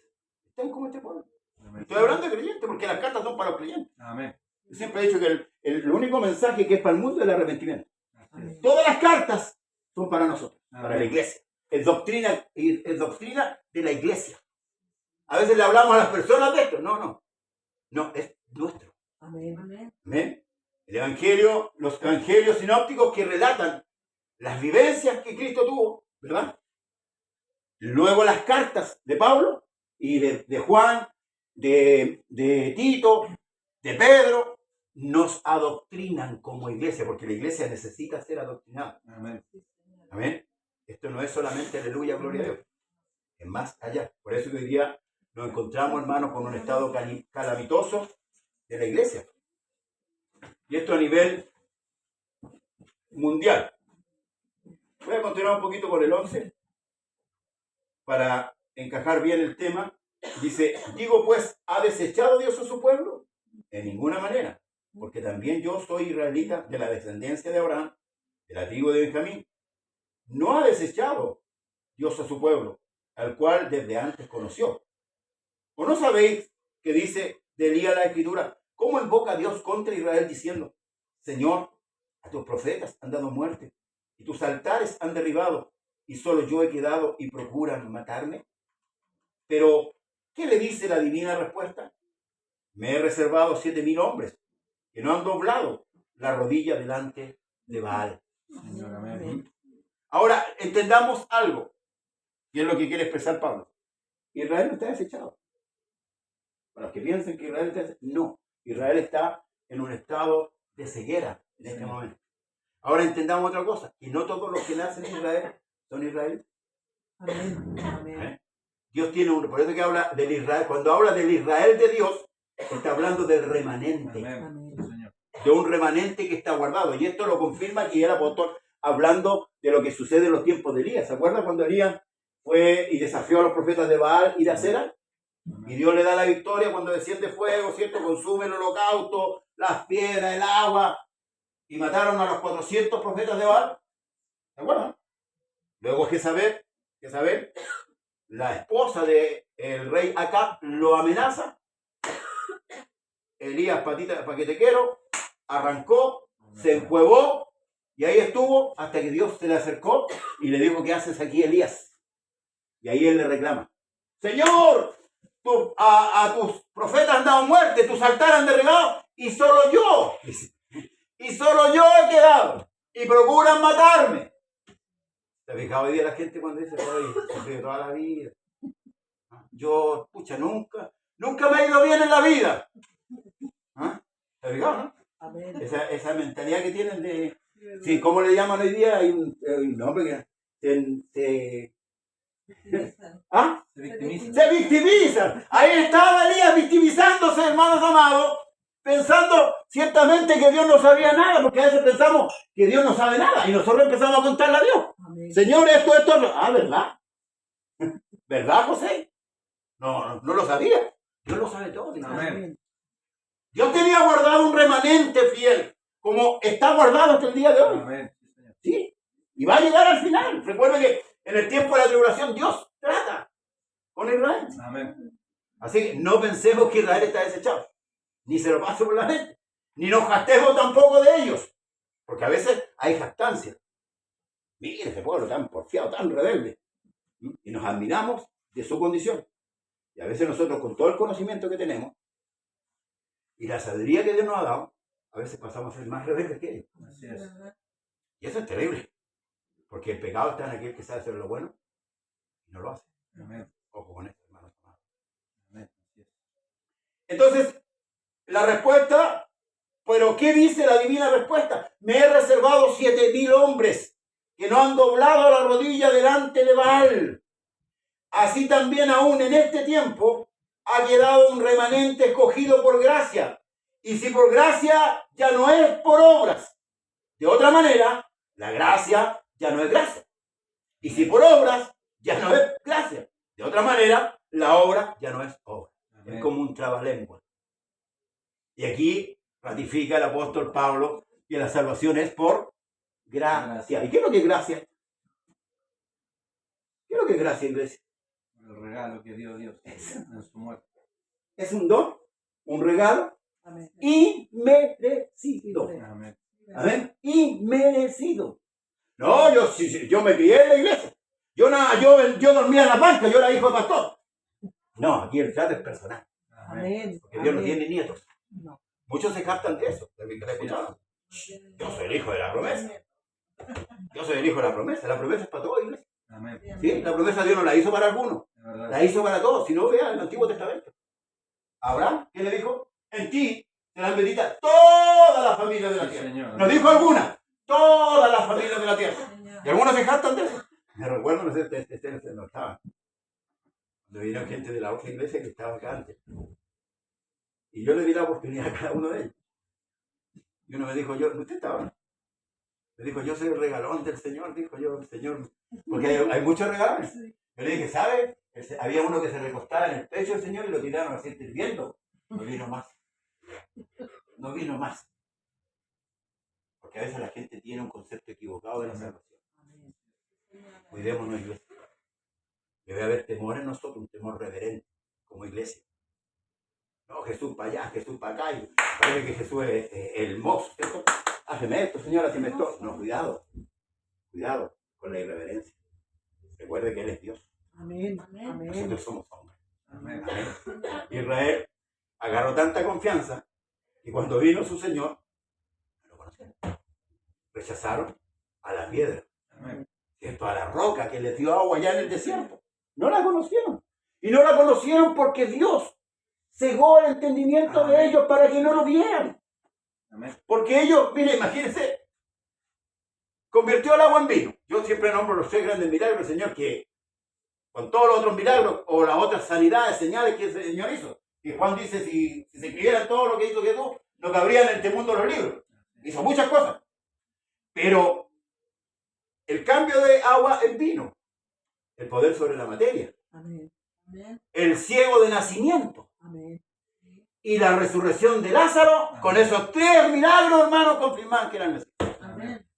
están como este pueblo. Amén. Estoy hablando de creyentes porque las cartas son para los creyentes. Amén. Yo siempre he dicho que el único mensaje que es para el mundo es el arrepentimiento. Así es. Todas las cartas son para nosotros, Amén. para la iglesia. Es doctrina de la iglesia. A veces le hablamos a las personas de esto. No, es nuestro. Amén. ¿Amén? Los evangelios sinópticos que relatan las vivencias que Cristo tuvo, ¿verdad? Luego las cartas de Pablo y de Juan, de Tito, de Pedro, nos adoctrinan como iglesia, porque la iglesia necesita ser adoctrinada. Amén. Amén. Esto no es solamente aleluya, gloria a Dios. Es más allá. Por eso que hoy día nos encontramos, hermanos, con un estado calamitoso de la iglesia. Y esto a nivel mundial. Voy a continuar un poquito con el 11 para encajar bien el tema. Dice, digo pues, ¿ha desechado Dios a su pueblo? En ninguna manera, porque también yo soy israelita de la descendencia de Abraham, de la tribu de Benjamín. No ha desechado Dios a su pueblo, al cual desde antes conoció. ¿O no sabéis que dice de Elías la Escritura, cómo invoca Dios contra Israel diciendo, Señor, a tus profetas han dado muerte, y tus altares han derribado, y solo yo he quedado y procuran matarme? Pero, ¿qué le dice la divina respuesta? Me he reservado 7.000 hombres, que no han doblado la rodilla delante de Baal. Señor, amén. Ahora, entendamos algo, y es lo que quiere expresar Pablo. Israel no está desechado. Para los que piensen que Israel está desechado, no. Israel está en un estado de ceguera en este momento. Ahora entendamos otra cosa, que no todos los que nacen en Israel son israelíes. Amén. Amén. Dios tiene uno, por eso que habla del Israel, cuando habla del Israel de Dios, está hablando del remanente, Amén. Sí, Señor. de un remanente que está guardado. Y esto lo confirma aquí el apóstol hablando de lo que sucede en los tiempos de Elías. ¿Se acuerdan cuando Elías fue y desafió a los profetas de Baal y de Acera? Y Dios le da la victoria cuando desciende fuego, ¿cierto? Consume el holocausto, las piedras, el agua. Y mataron a los 400 profetas de Baal. ¿Se acuerdan? Luego Jezabel, la esposa del rey Acab, lo amenaza. Elías, paquetequero, arrancó, se encuevó y ahí estuvo hasta que Dios se le acercó y le dijo: ¿qué haces aquí, Elías? Y ahí él le reclama: Señor, a tus profetas han dado muerte, tus altares han derribado y solo yo he quedado y procuran matarme. ¿Te has fijado hoy día la gente cuando dice: oye, sufrí toda la vida? Yo, pucha, nunca me ha ido bien en la vida. ¿Ah? ¿Te has fijado, no? Amén. Esa mentalidad que tienen de... Sí, ¿cómo le llaman hoy día? Hay un nombre que... ¿Ah? Se victimiza. Se victimizan. Ahí estaba Elías victimizándose, hermanos amados, pensando ciertamente que Dios no sabía nada, porque a veces pensamos que Dios no sabe nada y nosotros empezamos a contarle a Dios: Amén. Señor, esto. Ah, ¿verdad? ¿Verdad, José? No lo sabía. Dios lo sabe todo. Amén. Dios tenía guardado un remanente fiel, como está guardado hasta el día de hoy. Amén. Sí, Señor. ¿Sí? Y va a llegar al final. Recuerden que en el tiempo de la tribulación Dios trata con Israel. Amén. Así que no pensemos que Israel está desechado. Ni se lo pase por la mente. Ni nos jactemos tampoco de ellos. Porque a veces hay jactancia. Mire ese pueblo tan porfiado, tan rebelde. Y nos admiramos de su condición. Y a veces nosotros, con todo el conocimiento que tenemos y la sabiduría que Dios nos ha dado, a veces pasamos a ser más rebeldes que ellos. Así es. Y eso es terrible. Porque el pecado está en aquel que sabe hacer lo bueno y no lo hace. Amén. Ojo con esto, hermanos. Amén. Así es. Entonces, la respuesta, pero ¿qué dice la divina respuesta? Me he reservado 7,000 hombres que no han doblado la rodilla delante de Baal. Así también aún en este tiempo ha quedado un remanente escogido por gracia. Y si por gracia, ya no es por obras. De otra manera, la gracia ya no es gracia. Y si por obras, ya no es gracia. De otra manera, la obra ya no es obra. Amén. Es como un trabalengua. Y aquí ratifica el apóstol Pablo que la salvación es por gracia. ¿Y qué es lo que es gracia? ¿Qué es lo que es gracia, iglesia? El regalo que dio Dios en su muerte. Es un don, un regalo Amén. inmerecido. Amén. ¿Amén? Inmerecido. No, yo me crié en la iglesia. Yo dormía en la banca, yo era hijo de pastor. No, aquí el trato es personal, Amén. Amén. porque Dios no Amén. tiene nietos. No. Muchos se captan de eso, de lo que he escuchado. Yo soy el hijo de la promesa. Yo soy el hijo de la promesa. La promesa es para toda iglesia. Amén. ¿Sí? La promesa Dios no la hizo para algunos, Es verdad. la hizo para todos. Si no, vea el Antiguo Testamento. Abraham, ¿qué le dijo? En ti serán benditas todas las familias de la Sí, tierra. Señor. No dijo alguna, todas las familias de la tierra. Y algunos se jactan de eso. Me recuerdo, no sé, no estaba. Cuando vino gente de la otra iglesia que estaba acá antes. Y yo le di la oportunidad a cada uno de ellos. Y uno me dijo: ¿usted estaba? Me dijo: yo soy el regalón del Señor, dijo yo, el Señor. Porque hay muchos regalones. Yo le dije: ¿sabe? Había uno que se recostaba en el pecho del Señor y lo tiraron así hirviendo. No vino más. No vino más. Porque a veces la gente tiene un concepto equivocado de la salvación. Amén. Cuidémonos, iglesia. Debe haber temor en nosotros, un temor reverente, como iglesia. No, Jesús para allá, Jesús para acá. Y parece que Jesús es el mozo, ¿cierto? Háceme esto, Señor, hazme esto. No, cuidado. Cuidado con la irreverencia. Recuerde que Él es Dios. Amén. Amén. Nosotros somos hombres. Amén. Israel agarró tanta confianza y cuando vino su Señor, no lo conocieron. Rechazaron a la piedra, Amén. ¿cierto? A la roca que les dio agua allá en el desierto. No la conocieron. Y no la conocieron porque Dios cegó el entendimiento de Amén. ellos para que no lo vieran. Amén. Porque ellos, mire, imagínense, convirtió el agua en vino. Yo siempre nombro los 3 grandes milagros del Señor, que con todos los otros milagros o las otras sanidades, señales que el Señor hizo. Y Juan dice: si se escribieran todo lo que hizo Jesús, no cabría en este mundo los libros. Hizo muchas cosas. Pero el cambio de agua en vino, el poder sobre la materia. Amén. Amén. el ciego de nacimiento Amén. y la resurrección de Lázaro. Amén. Con esos 3 milagros, hermano, confirmaban que eran Mesías. Amén.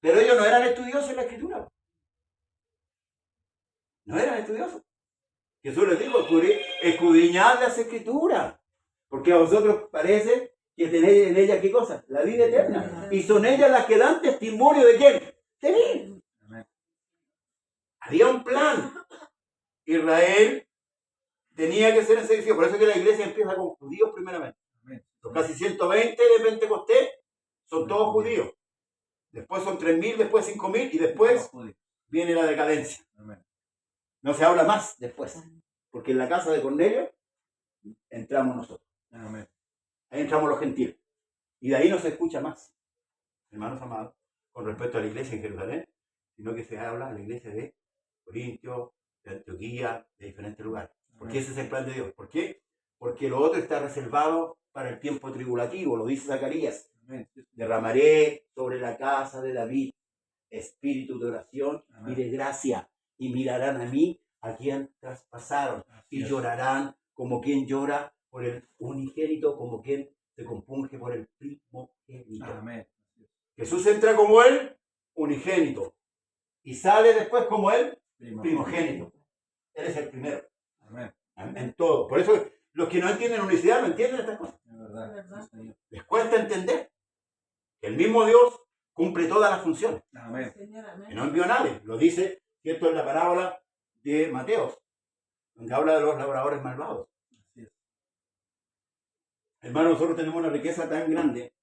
Pero ellos no eran estudiosos en la Escritura. No eran estudiosos. Jesús les dijo, escudriñad las Escrituras, porque a vosotros parece que tenéis en ellas, ¿qué cosa? La vida eterna. Y son ellas las que dan testimonio de quién. De mí. Amén. Había un plan. Israel tenía que ser enseguecido. Por eso es que la iglesia empieza con judíos primeramente. Amén. Los casi 120 de Pentecostés son todos judíos. Después son 3.000, después 5.000 y después viene la decadencia. Amén. No se habla más después. Porque en la casa de Cornelio entramos nosotros. Amén. Ahí entramos los gentiles. Y de ahí no se escucha más, hermanos amados, con respecto a la iglesia en Jerusalén, sino que se habla de la iglesia de Corintio, de Antioquía, de diferentes lugares. Porque ese es el plan de Dios. ¿Por qué? Porque lo otro está reservado para el tiempo tribulativo, lo dice Zacarías. Amén. Derramaré sobre la casa de David espíritu de oración y de gracia, y mirarán a mí, a quien traspasaron, y llorarán como quien llora por el unigénito, como quien se compunge por el primogénito. Amén. Jesús entra como el unigénito y sale después como el primogénito. Él es el primero. Amén. En todo. Por eso los que no entienden unicidad no entienden estas cosas. Es verdad. Sí, Señor. Les cuesta entender que el mismo Dios cumple todas las funciones. Amén. Señor, amén. Que no envió a nadie. Lo dice, ¿cierto?, en la parábola de Mateo, donde habla de los labradores malvados. Así es. Hermano, nosotros tenemos una riqueza tan grande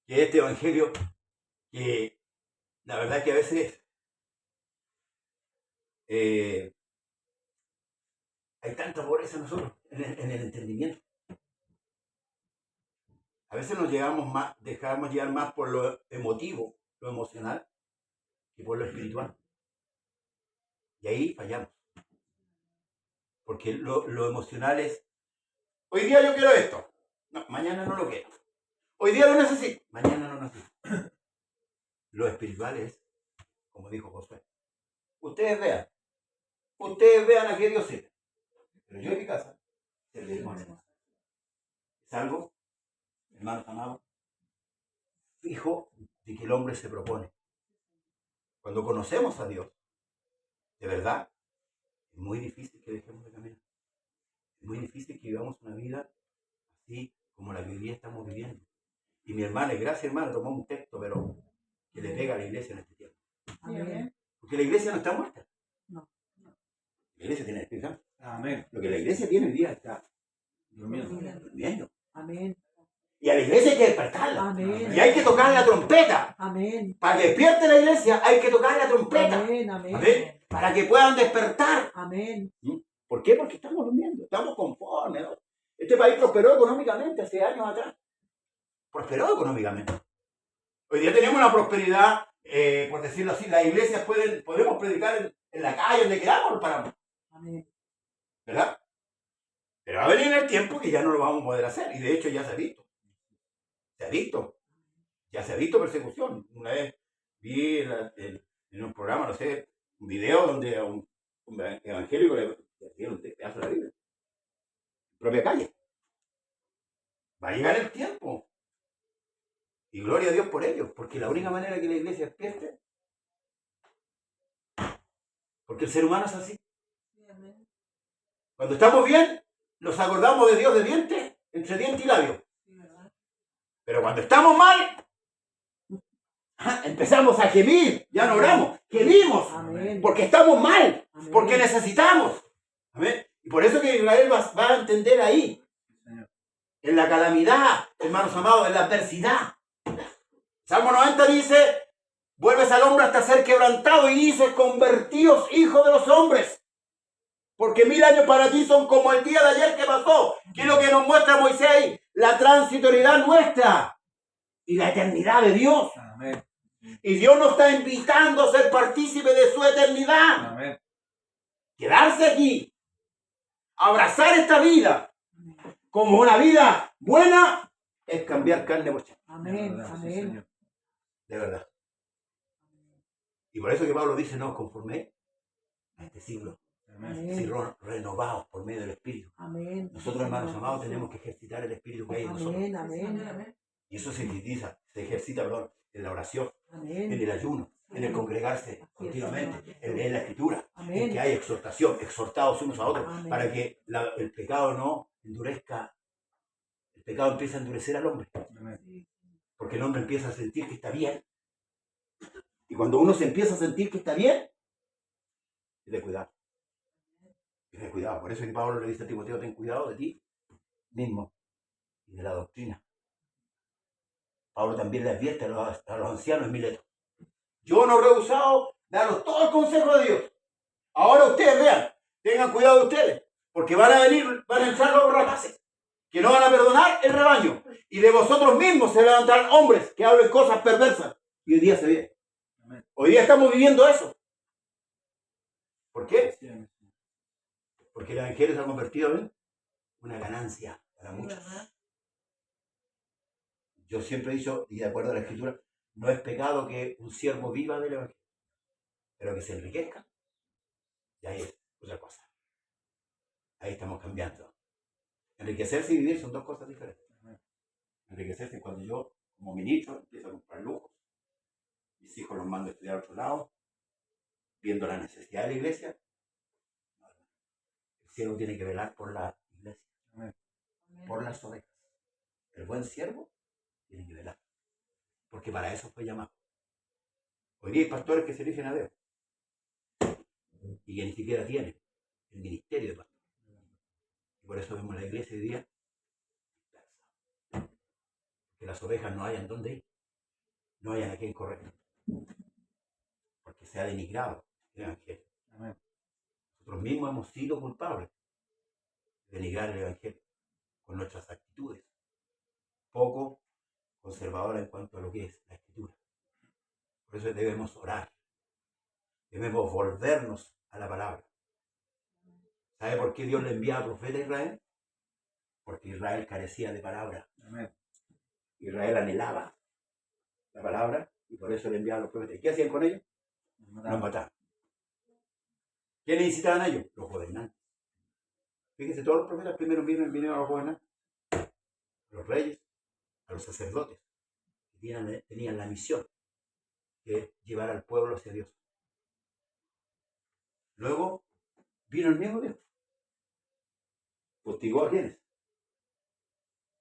que este evangelio, que la verdad es que a veces hay tanta pobreza en nosotros, en el entendimiento. A veces nos dejamos llevar más por lo emotivo, lo emocional, que por lo espiritual. Y ahí fallamos. Porque lo emocional es, hoy día yo quiero esto, no, mañana no lo quiero. Hoy día lo necesito, mañana no lo necesito. Lo espiritual es, como dijo Josué, ustedes vean a qué Dios sirve. Pero yo en mi casa serviremos a Dios. Es algo, hermanos amados, fijo de que el hombre se propone. Cuando conocemos a Dios, de verdad, es muy difícil que dejemos de caminar. Es muy difícil que vivamos una vida así como la que hoy día estamos viviendo. Y mi hermana, y gracias hermana, tomó un texto, pero que le pega a la iglesia en este tiempo. Amén. Porque la iglesia no está muerta. No. La iglesia tiene Espíritu Santo. Amén. Lo que la iglesia tiene hoy día está Durmiendo. durmiendo. Amén. Y a la iglesia hay que despertarla. Amén. Y hay que tocar la trompeta. Amén. Para que despierte la iglesia hay que tocar la trompeta. Amén. Amén. Amén. Para que puedan despertar. Amén. ¿Por qué? Porque estamos durmiendo, estamos conformes, ¿no? Este país prosperó económicamente hace años atrás. Prosperó económicamente. Hoy día tenemos una prosperidad, por decirlo así, las iglesias podemos predicar en la calle, donde queramos, paramos. Amén. ¿Verdad? Pero va a venir el tiempo que ya no lo vamos a poder hacer. Y de hecho ya se ha visto. Se ha visto. Ya se ha visto persecución. Una vez vi en un programa, no sé, un video donde a un evangélico le dieron un pedazo de la Biblia. En propia calle. Va a llegar el tiempo. Y gloria a Dios por ello. Porque la única manera que la iglesia despierte, porque el ser humano es así. Amén. Cuando estamos bien, nos acordamos de Dios de diente, entre diente y labio. Sí, ¿verdad? Pero cuando estamos mal, empezamos a gemir, ya no oramos, gemimos, Amén. porque estamos mal, Amén. porque necesitamos. Amén. Y por eso que Israel va a entender ahí, Señor. en la calamidad, hermanos amados, en la adversidad. Salmo 90 dice, vuelves al hombre hasta ser quebrantado, y dice, convertíos hijos de los hombres. Porque 1000 años para ti son como el día de ayer que pasó. ¿Qué es lo que nos muestra Moisés ahí? La transitoriedad nuestra y la eternidad de Dios. Amén. Y Dios nos está invitando a ser partícipe de su eternidad. Amén. Quedarse aquí, abrazar esta vida como una vida buena, es cambiar carne por charne. Amén. De verdad, sí, Amén. Señor. De verdad. Y por eso que Pablo dice, no os conforméis a este siglo, Si renovados por medio del Espíritu. Amén. Nosotros, hermanos amados, tenemos que ejercitar el Espíritu que hay en nosotros. Amén, amén. Y eso se ejercita, en la oración, en Amén. el ayuno, en el congregarse continuamente, en leer la Escritura, en Amén. que hay exhortación, exhortados unos a otros, Amén. para que el pecado no endurezca. El pecado empieza a endurecer al hombre, porque el hombre empieza a sentir que está bien. Y cuando uno se empieza a sentir que está bien, ten cuidado. Ten cuidado. Por eso que Pablo le dice a Timoteo, ten cuidado de ti mismo y de la doctrina. Pablo también le advierte a los ancianos en Mileto. Yo no he rehusado daros todo el consejo de Dios. Ahora ustedes vean, tengan cuidado de ustedes, porque van a entrar los rapaces, que no van a perdonar el rebaño. Y de vosotros mismos se levantarán hombres que hablen cosas perversas. Y hoy día se ve. Hoy día estamos viviendo eso. ¿Por qué? Porque el evangelio se ha convertido en una ganancia para muchos. Yo siempre he dicho, y de acuerdo a la Escritura, no es pecado que un siervo viva del evangelio, pero que se enriquezca. Y ahí es otra cosa. Ahí estamos cambiando. Enriquecerse y vivir son dos cosas diferentes. Enriquecerse cuando yo, como ministro, empiezo a comprar lujos. Mis hijos los mando a estudiar a otro lado, viendo la necesidad de la iglesia. El siervo tiene que velar por la iglesia, por las ovejas. El buen siervo tiene que velar, porque para eso fue llamado. Hoy día hay pastores que se eligen a Dios y que ni siquiera tienen el ministerio de pastor. Y por eso vemos la iglesia hoy día que las ovejas no hayan dónde ir, no hayan a quien correr, porque se ha denigrado el evangelio. Nosotros mismos hemos sido culpables de denigrar el evangelio con nuestras actitudes poco conservadoras en cuanto a lo que es la Escritura. Por eso debemos orar, debemos volvernos a la palabra. ¿Sabe por qué Dios le envía a profeta a Israel? Porque Israel carecía de palabra. Israel anhelaba la palabra y por eso le enviaba a los profetas. ¿Y qué hacían con ellos? Los mataban. ¿Quiénes incitaban a ellos? Los gobernantes. Fíjense, todos los profetas primero vinieron a los gobernantes, a los reyes, a los sacerdotes, que tenían la misión de llevar al pueblo hacia Dios. Luego vino el mismo Dios. ¿Postigó a quiénes?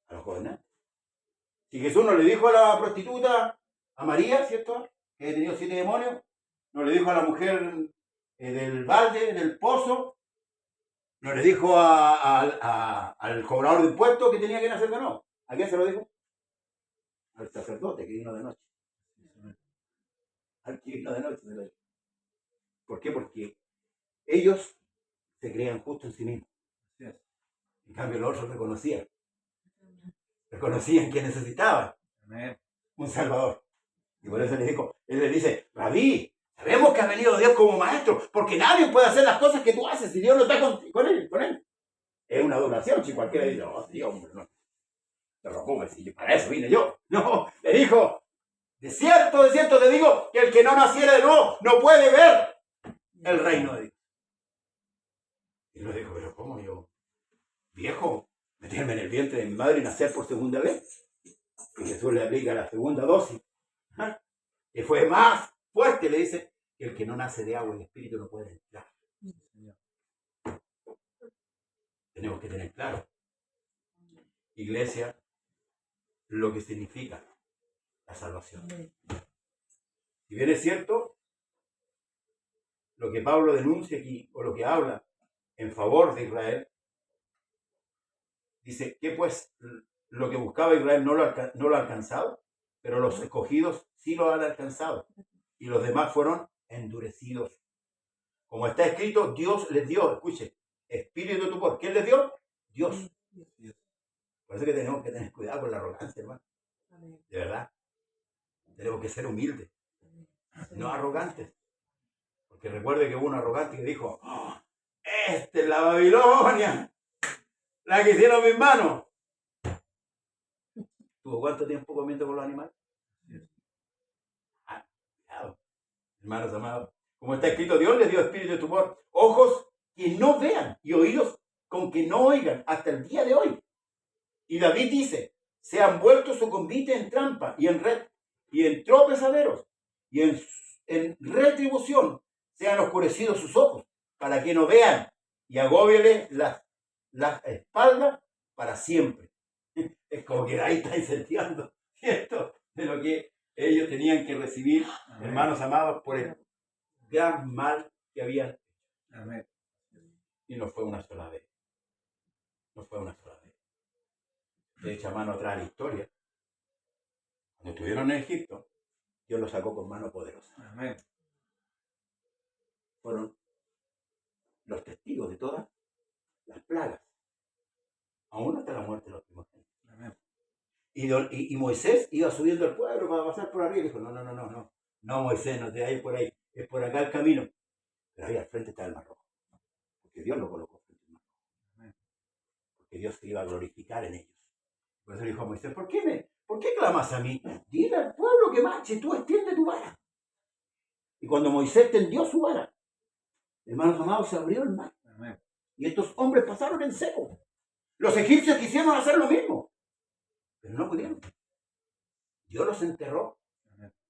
A los gobernantes. Si Jesús no le dijo a la prostituta, a María, ¿cierto?, que había tenido 7 demonios, no le dijo a la mujer del balde, del pozo, no le dijo al cobrador de impuestos que tenía que nacer de nuevo. ¿A quién se lo dijo? Al sacerdote que vino de noche. Al que vino de noche se lo dijo. ¿Por qué? Porque ellos se creían justos en sí mismos. En cambio los otros reconocían que necesitaban un Salvador. Y por eso él le dice, Rabí, sabemos que ha venido Dios como maestro, porque nadie puede hacer las cosas que tú haces si Dios no está con él. Es una donación, si cualquiera dice, oh, Dios, hombre, no te preocupes, si para eso vine yo. No, le dijo, de cierto te digo, que el que no naciera de nuevo no puede ver el reino de Dios. Y él le dijo, pero ¿cómo yo, viejo, meterme en el vientre de mi madre y nacer por segunda vez? Y Jesús le aplica la segunda dosis. Y fue más fuerte, le dice, que el que no nace de agua y espíritu no puede entrar. Tenemos que tener claro, iglesia, lo que significa la salvación. Si bien es cierto, lo que Pablo denuncia aquí, o lo que habla en favor de Israel, dice que pues lo que buscaba Israel no lo ha alcanzado, pero los escogidos sí lo han alcanzado, y los demás fueron endurecidos. Como está escrito, Dios les dio, escuche, espíritu de tu ¿quién les dio? Dios. Por eso que tenemos que tener cuidado con la arrogancia, hermano. De verdad. Tenemos que ser humildes, no arrogantes. Porque recuerde que hubo un arrogante que dijo, oh, esta es la Babilonia, la que hicieron mis manos. ¿Tuvo cuánto tiempo comiendo con los animales? Cuidado, hermanos amados. Como está escrito, Dios les dio espíritu de tumor, ojos que no vean y oídos con que no oigan hasta el día de hoy. Y David dice, se han vuelto su convite en trampa y en red y en tropezaderos y en retribución se han oscurecido sus ojos para que no vean y agóbiele las espaldas para siempre. Es como que ahí está incendiando, ¿cierto? De lo que ellos tenían que recibir, Amén. hermanos amados, por el gran mal que habían. Amén. Y no fue una sola vez. No fue una sola vez. De hecho, a mano atrás la historia. Cuando estuvieron en Egipto, Dios los sacó con mano poderosa. Amén. Fueron los testigos de todas las plagas. Aún hasta la muerte de los primogénitos. Amén. Y Moisés iba subiendo al pueblo para pasar por arriba y dijo, no. No, Moisés, no te vayas por ahí. Es por acá el camino. Pero ahí al frente está el Mar Rojo. Porque Dios lo colocó frente al Mar Rojo. Porque Dios se iba a glorificar en ellos. Por eso dijo a Moisés, ¿por qué clamas a mí? Dile al pueblo que marche, tú extiende tu vara. Y cuando Moisés tendió su vara, hermanos amados, se abrió el mar. Amén. Y estos hombres pasaron en seco. Los egipcios quisieron hacer lo mismo, pero no pudieron. Dios los enterró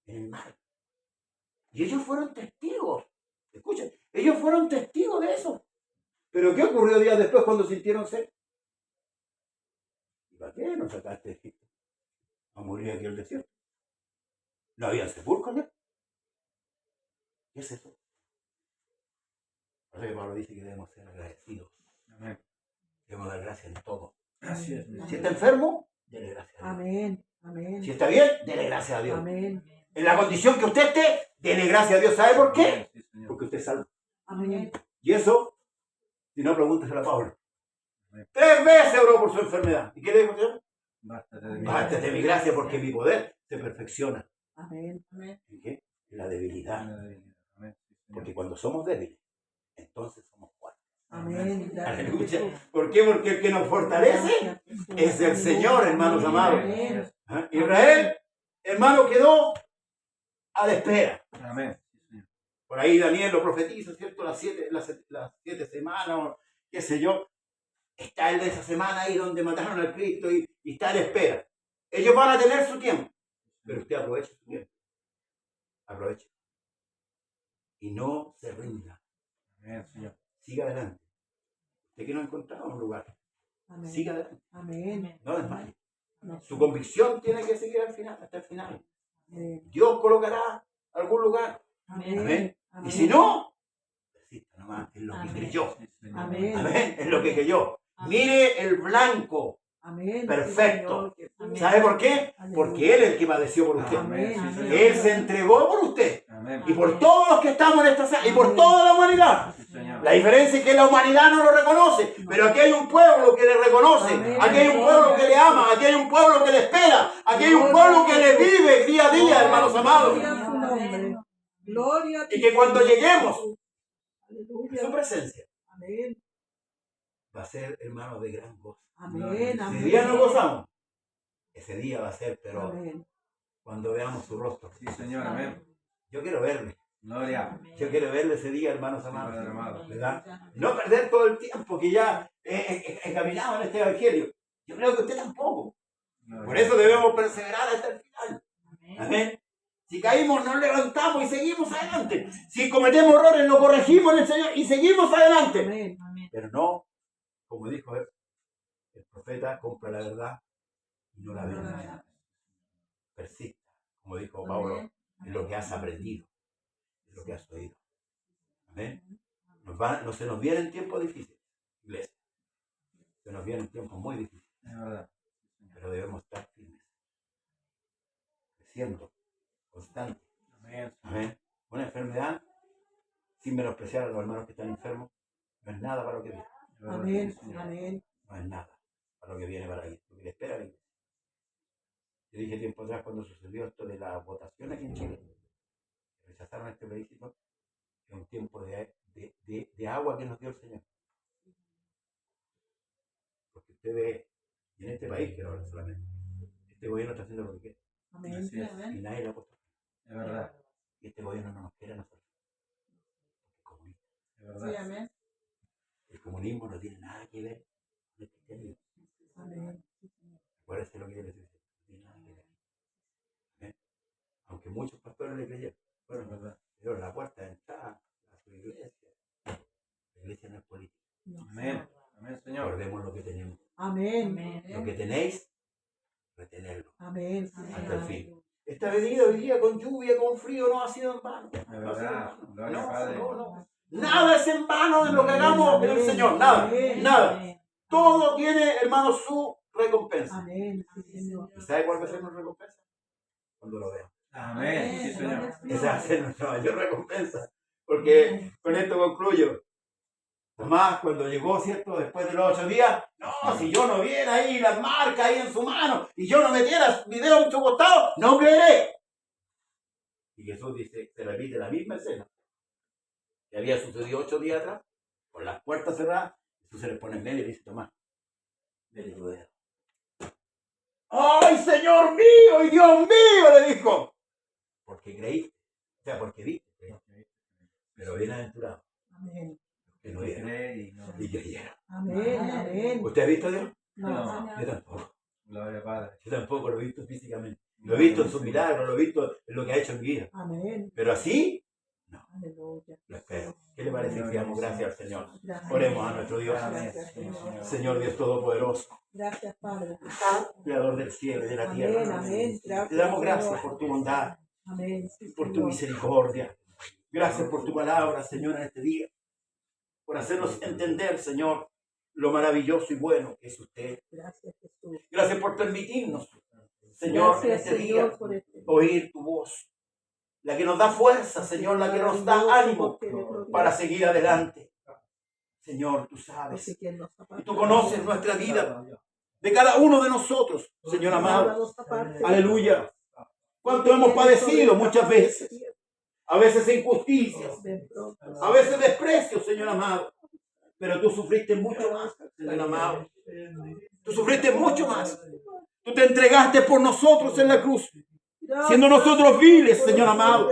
en el mar. Y ellos fueron testigos. Escuchen, ellos fueron testigos de eso. Pero ¿qué ocurrió días después cuando sintieron sed? ¿Y para qué nos sacaste de Egipto? A morir aquí en el desierto. ¿No había sepulcros ya? ¿Qué es eso? Por eso que Pablo dice que debemos ser agradecidos. Amén. Debemos dar gracias en todo. Así es. Si está enfermo, dele gracias a Dios. Amén. Amén. Si está bien, dele gracias a Dios. Amén. En la condición que usted esté, dele gracias a Dios. ¿Sabe por qué? Sí, Señor. Porque usted es salvo. Amén. Y eso, si no, pregúnteselo a Pablo. Amén. 3 veces oró por su enfermedad. ¿Y qué le dijo Dios? Bástate de mí. Bástate de mi gracia porque mi poder se perfecciona. Amén. ¿En qué? En la debilidad. Amén. Sí, Señor. Porque cuando somos débiles, entonces somos fuertes. Amén. Aleluya. ¿Por qué? Porque el que nos fortalece es el Señor, hermanos amados. Amén. ¿Ah? Israel, hermano, quedó a la espera. Amén. Sí, Señor. Por ahí Daniel lo profetiza, ¿cierto? Las 7 semanas, o qué sé yo. Está el de esa semana ahí donde mataron al Cristo y está a la espera. Ellos van a tener su tiempo. Pero usted aproveche su tiempo. Aproveche. Y no se rinda. Amén, Señor. Siga adelante. Usted que no ha encontrado un lugar. Amén. Siga adelante. Amén. No desmaye. No. Su convicción tiene que seguir al final, hasta el final. Amén. Dios colocará algún lugar. Amén. Amén. Amén. Y si no, persista nomás en lo que Amén. creyó. Sí, Señor. Amén. Amén. En lo que creyó. Mire el blanco. Amén. Perfecto. Sí, Señor. ¿Sabe por qué? Aleluya. Porque Él es el que padeció por usted. Amén. Sí, Señor. Él se entregó por usted. Amén. Y por todos los que estamos en esta sala. Y por toda la humanidad. Sí, Señor. La diferencia es que la humanidad no lo reconoce. Pero aquí hay un pueblo que le reconoce. Amén. Aquí hay un pueblo que le ama. Aquí hay un pueblo que le espera. Aquí hay un pueblo que le vive día a día, hermanos amados. Gloria a su nombre. Gloria a tu Y que cuando nombre. lleguemos a su Aleluya. presencia, Amén. va a ser, hermano, de gran gozo. Amén. Si Amén. día nos gozamos, ese día va a ser, pero Amén. cuando veamos su rostro. Sí, Señor. Amén. Yo quiero verle. Gloria. Yo quiero verle ese día, hermanos amados. Padre amado. ¿Verdad? No perder todo el tiempo que ya encaminado en este evangelio. Yo creo que usted tampoco. Gloria. Por eso debemos perseverar hasta el final. Amén. Si caímos, nos levantamos y seguimos adelante. Si cometemos errores, lo corregimos en el Señor y seguimos adelante. Amén. Pero no, como dijo el profeta, compra la verdad y no la No la venda. venda. Persista, como dijo Pablo, en lo que has aprendido, en lo que has oído. Amén. No se nos vienen tiempos difíciles, iglesia. Se nos vienen tiempos muy difíciles, Es verdad. pero debemos estar firmes, creciendo, constantes. Amén. Amén. Una enfermedad, sin menospreciar a los hermanos que están enfermos, no es nada para lo que viene. Es verdad. Amén. Sí, Señor. Amén. No es nada para lo que viene para ahí, lo que le espera a la iglesia. Yo dije tiempo atrás cuando sucedió esto de la votación aquí en Chile, que rechazaron este plebiscito, es un tiempo de agua que nos dio el Señor. Porque usted ve, y en este país, quiero hablar solamente, este gobierno está haciendo lo que quiere Amén. Así es. y nadie le ha puesto. Es verdad. Y este gobierno no nos quiere a nosotros. Porque es comunista. Es verdad. Sí, amén. comunismo no tiene nada que ver con el cristianismo. Amén. Acuérdense lo que yo les decía. No tiene nada que ver. ¿Eh? Aunque muchos pastores le creyeron. Bueno, ¿Verdad? pero la puerta de entrada a su iglesia. La iglesia no es política. Amén. Amén, Señor. Recordemos lo que tenemos. Amén. Lo que tenéis, retenerlo Amén. hasta el fin. Esta venida hoy día con lluvia, con frío, no ha sido en vano. De No ha sido en verdad. vano. Gloria al Padre. No. Nada es en vano en lo que hagamos en el Señor. Nada. Amén. Nada. Todo tiene, hermano, su recompensa. Amén. Sí, Señor. ¿Y sabe cuál va a ser nuestra recompensa? Cuando lo veamos. Amén. Sí, Señor. Esa va a ser nuestra mayor recompensa. Porque con esto concluyo. Tomás, cuando llegó, ¿cierto? Después de los 8 días, no, si yo no viera ahí las marcas ahí en su mano y yo no metiera mi dedo en su costado, no creeré. Y Jesús dice, se repite la misma escena que había sucedido 8 días atrás, con las puertas cerradas. Jesús se les pone en medio y dice, Tomás, mete tu dedo. ¡Ay, Señor mío y Dios mío! Le dijo. Porque creíste, o sea, porque viste, pero bienaventurado. Amén. Que no vieron Cree y no. y que vieron. Amén. Amén. ¿Usted ha visto a Dios? No. Yo tampoco. Gloria al Padre. Yo tampoco lo he visto físicamente. Lo he visto en sus milagros, lo he visto en lo que ha hecho en mi vida. Amén. Pero así, Aleluya. lo espero. ¿Qué le parece que damos gracias al Señor? Gracias. Oremos a nuestro Dios. Gracias, Señor. Señor Dios Todopoderoso, Gracias, Padre. Creador del cielo y de la Amén. tierra. Amén. Te damos gracias por tu bondad, Amén. Sí, por tu Señor. misericordia. Gracias por tu palabra, Señor, en este día. Por hacernos entender, Señor, lo maravilloso y bueno que es usted. Gracias, Jesús. Gracias por permitirnos, Señor, en Gracias, este día, Señor, por este. oír tu voz. La que nos da fuerza, Señor, la que nos da ánimo para seguir adelante. Señor, tú sabes. Y tú conoces nuestra vida de cada uno de nosotros, Señor amado. Aleluya. Cuánto hemos padecido muchas veces. A veces injusticias. A veces desprecio, Señor amado. Pero tú sufriste mucho más, Señor amado. Tú sufriste mucho más. Tú te entregaste por nosotros en la cruz. Siendo nosotros viles, Señor amado.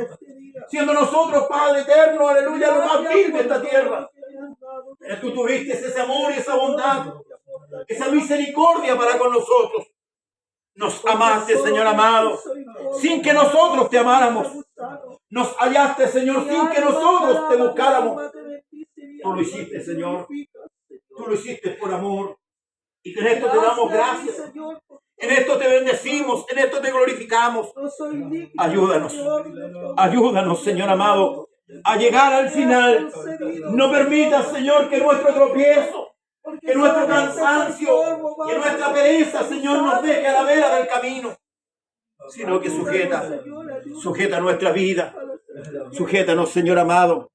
Siendo nosotros, Padre eterno, aleluya, lo más vil de esta tierra. Pero tú tuviste ese amor y esa bondad, esa misericordia para con nosotros. Nos amaste, Señor amado, sin que nosotros te amáramos. Nos hallaste, Señor, sin que nosotros te buscáramos. Tú lo hiciste, Señor. Tú lo hiciste por amor. Y en esto te damos gracias. En esto te bendecimos. En esto te glorificamos. Ayúdanos. Ayúdanos, Señor amado, a llegar al final. No permitas, Señor, que nuestro tropiezo, que nuestro cansancio, que nuestra pereza, Señor, nos deje a la vera del camino, sino que sujeta nuestra vida. Sujétanos, Señor amado,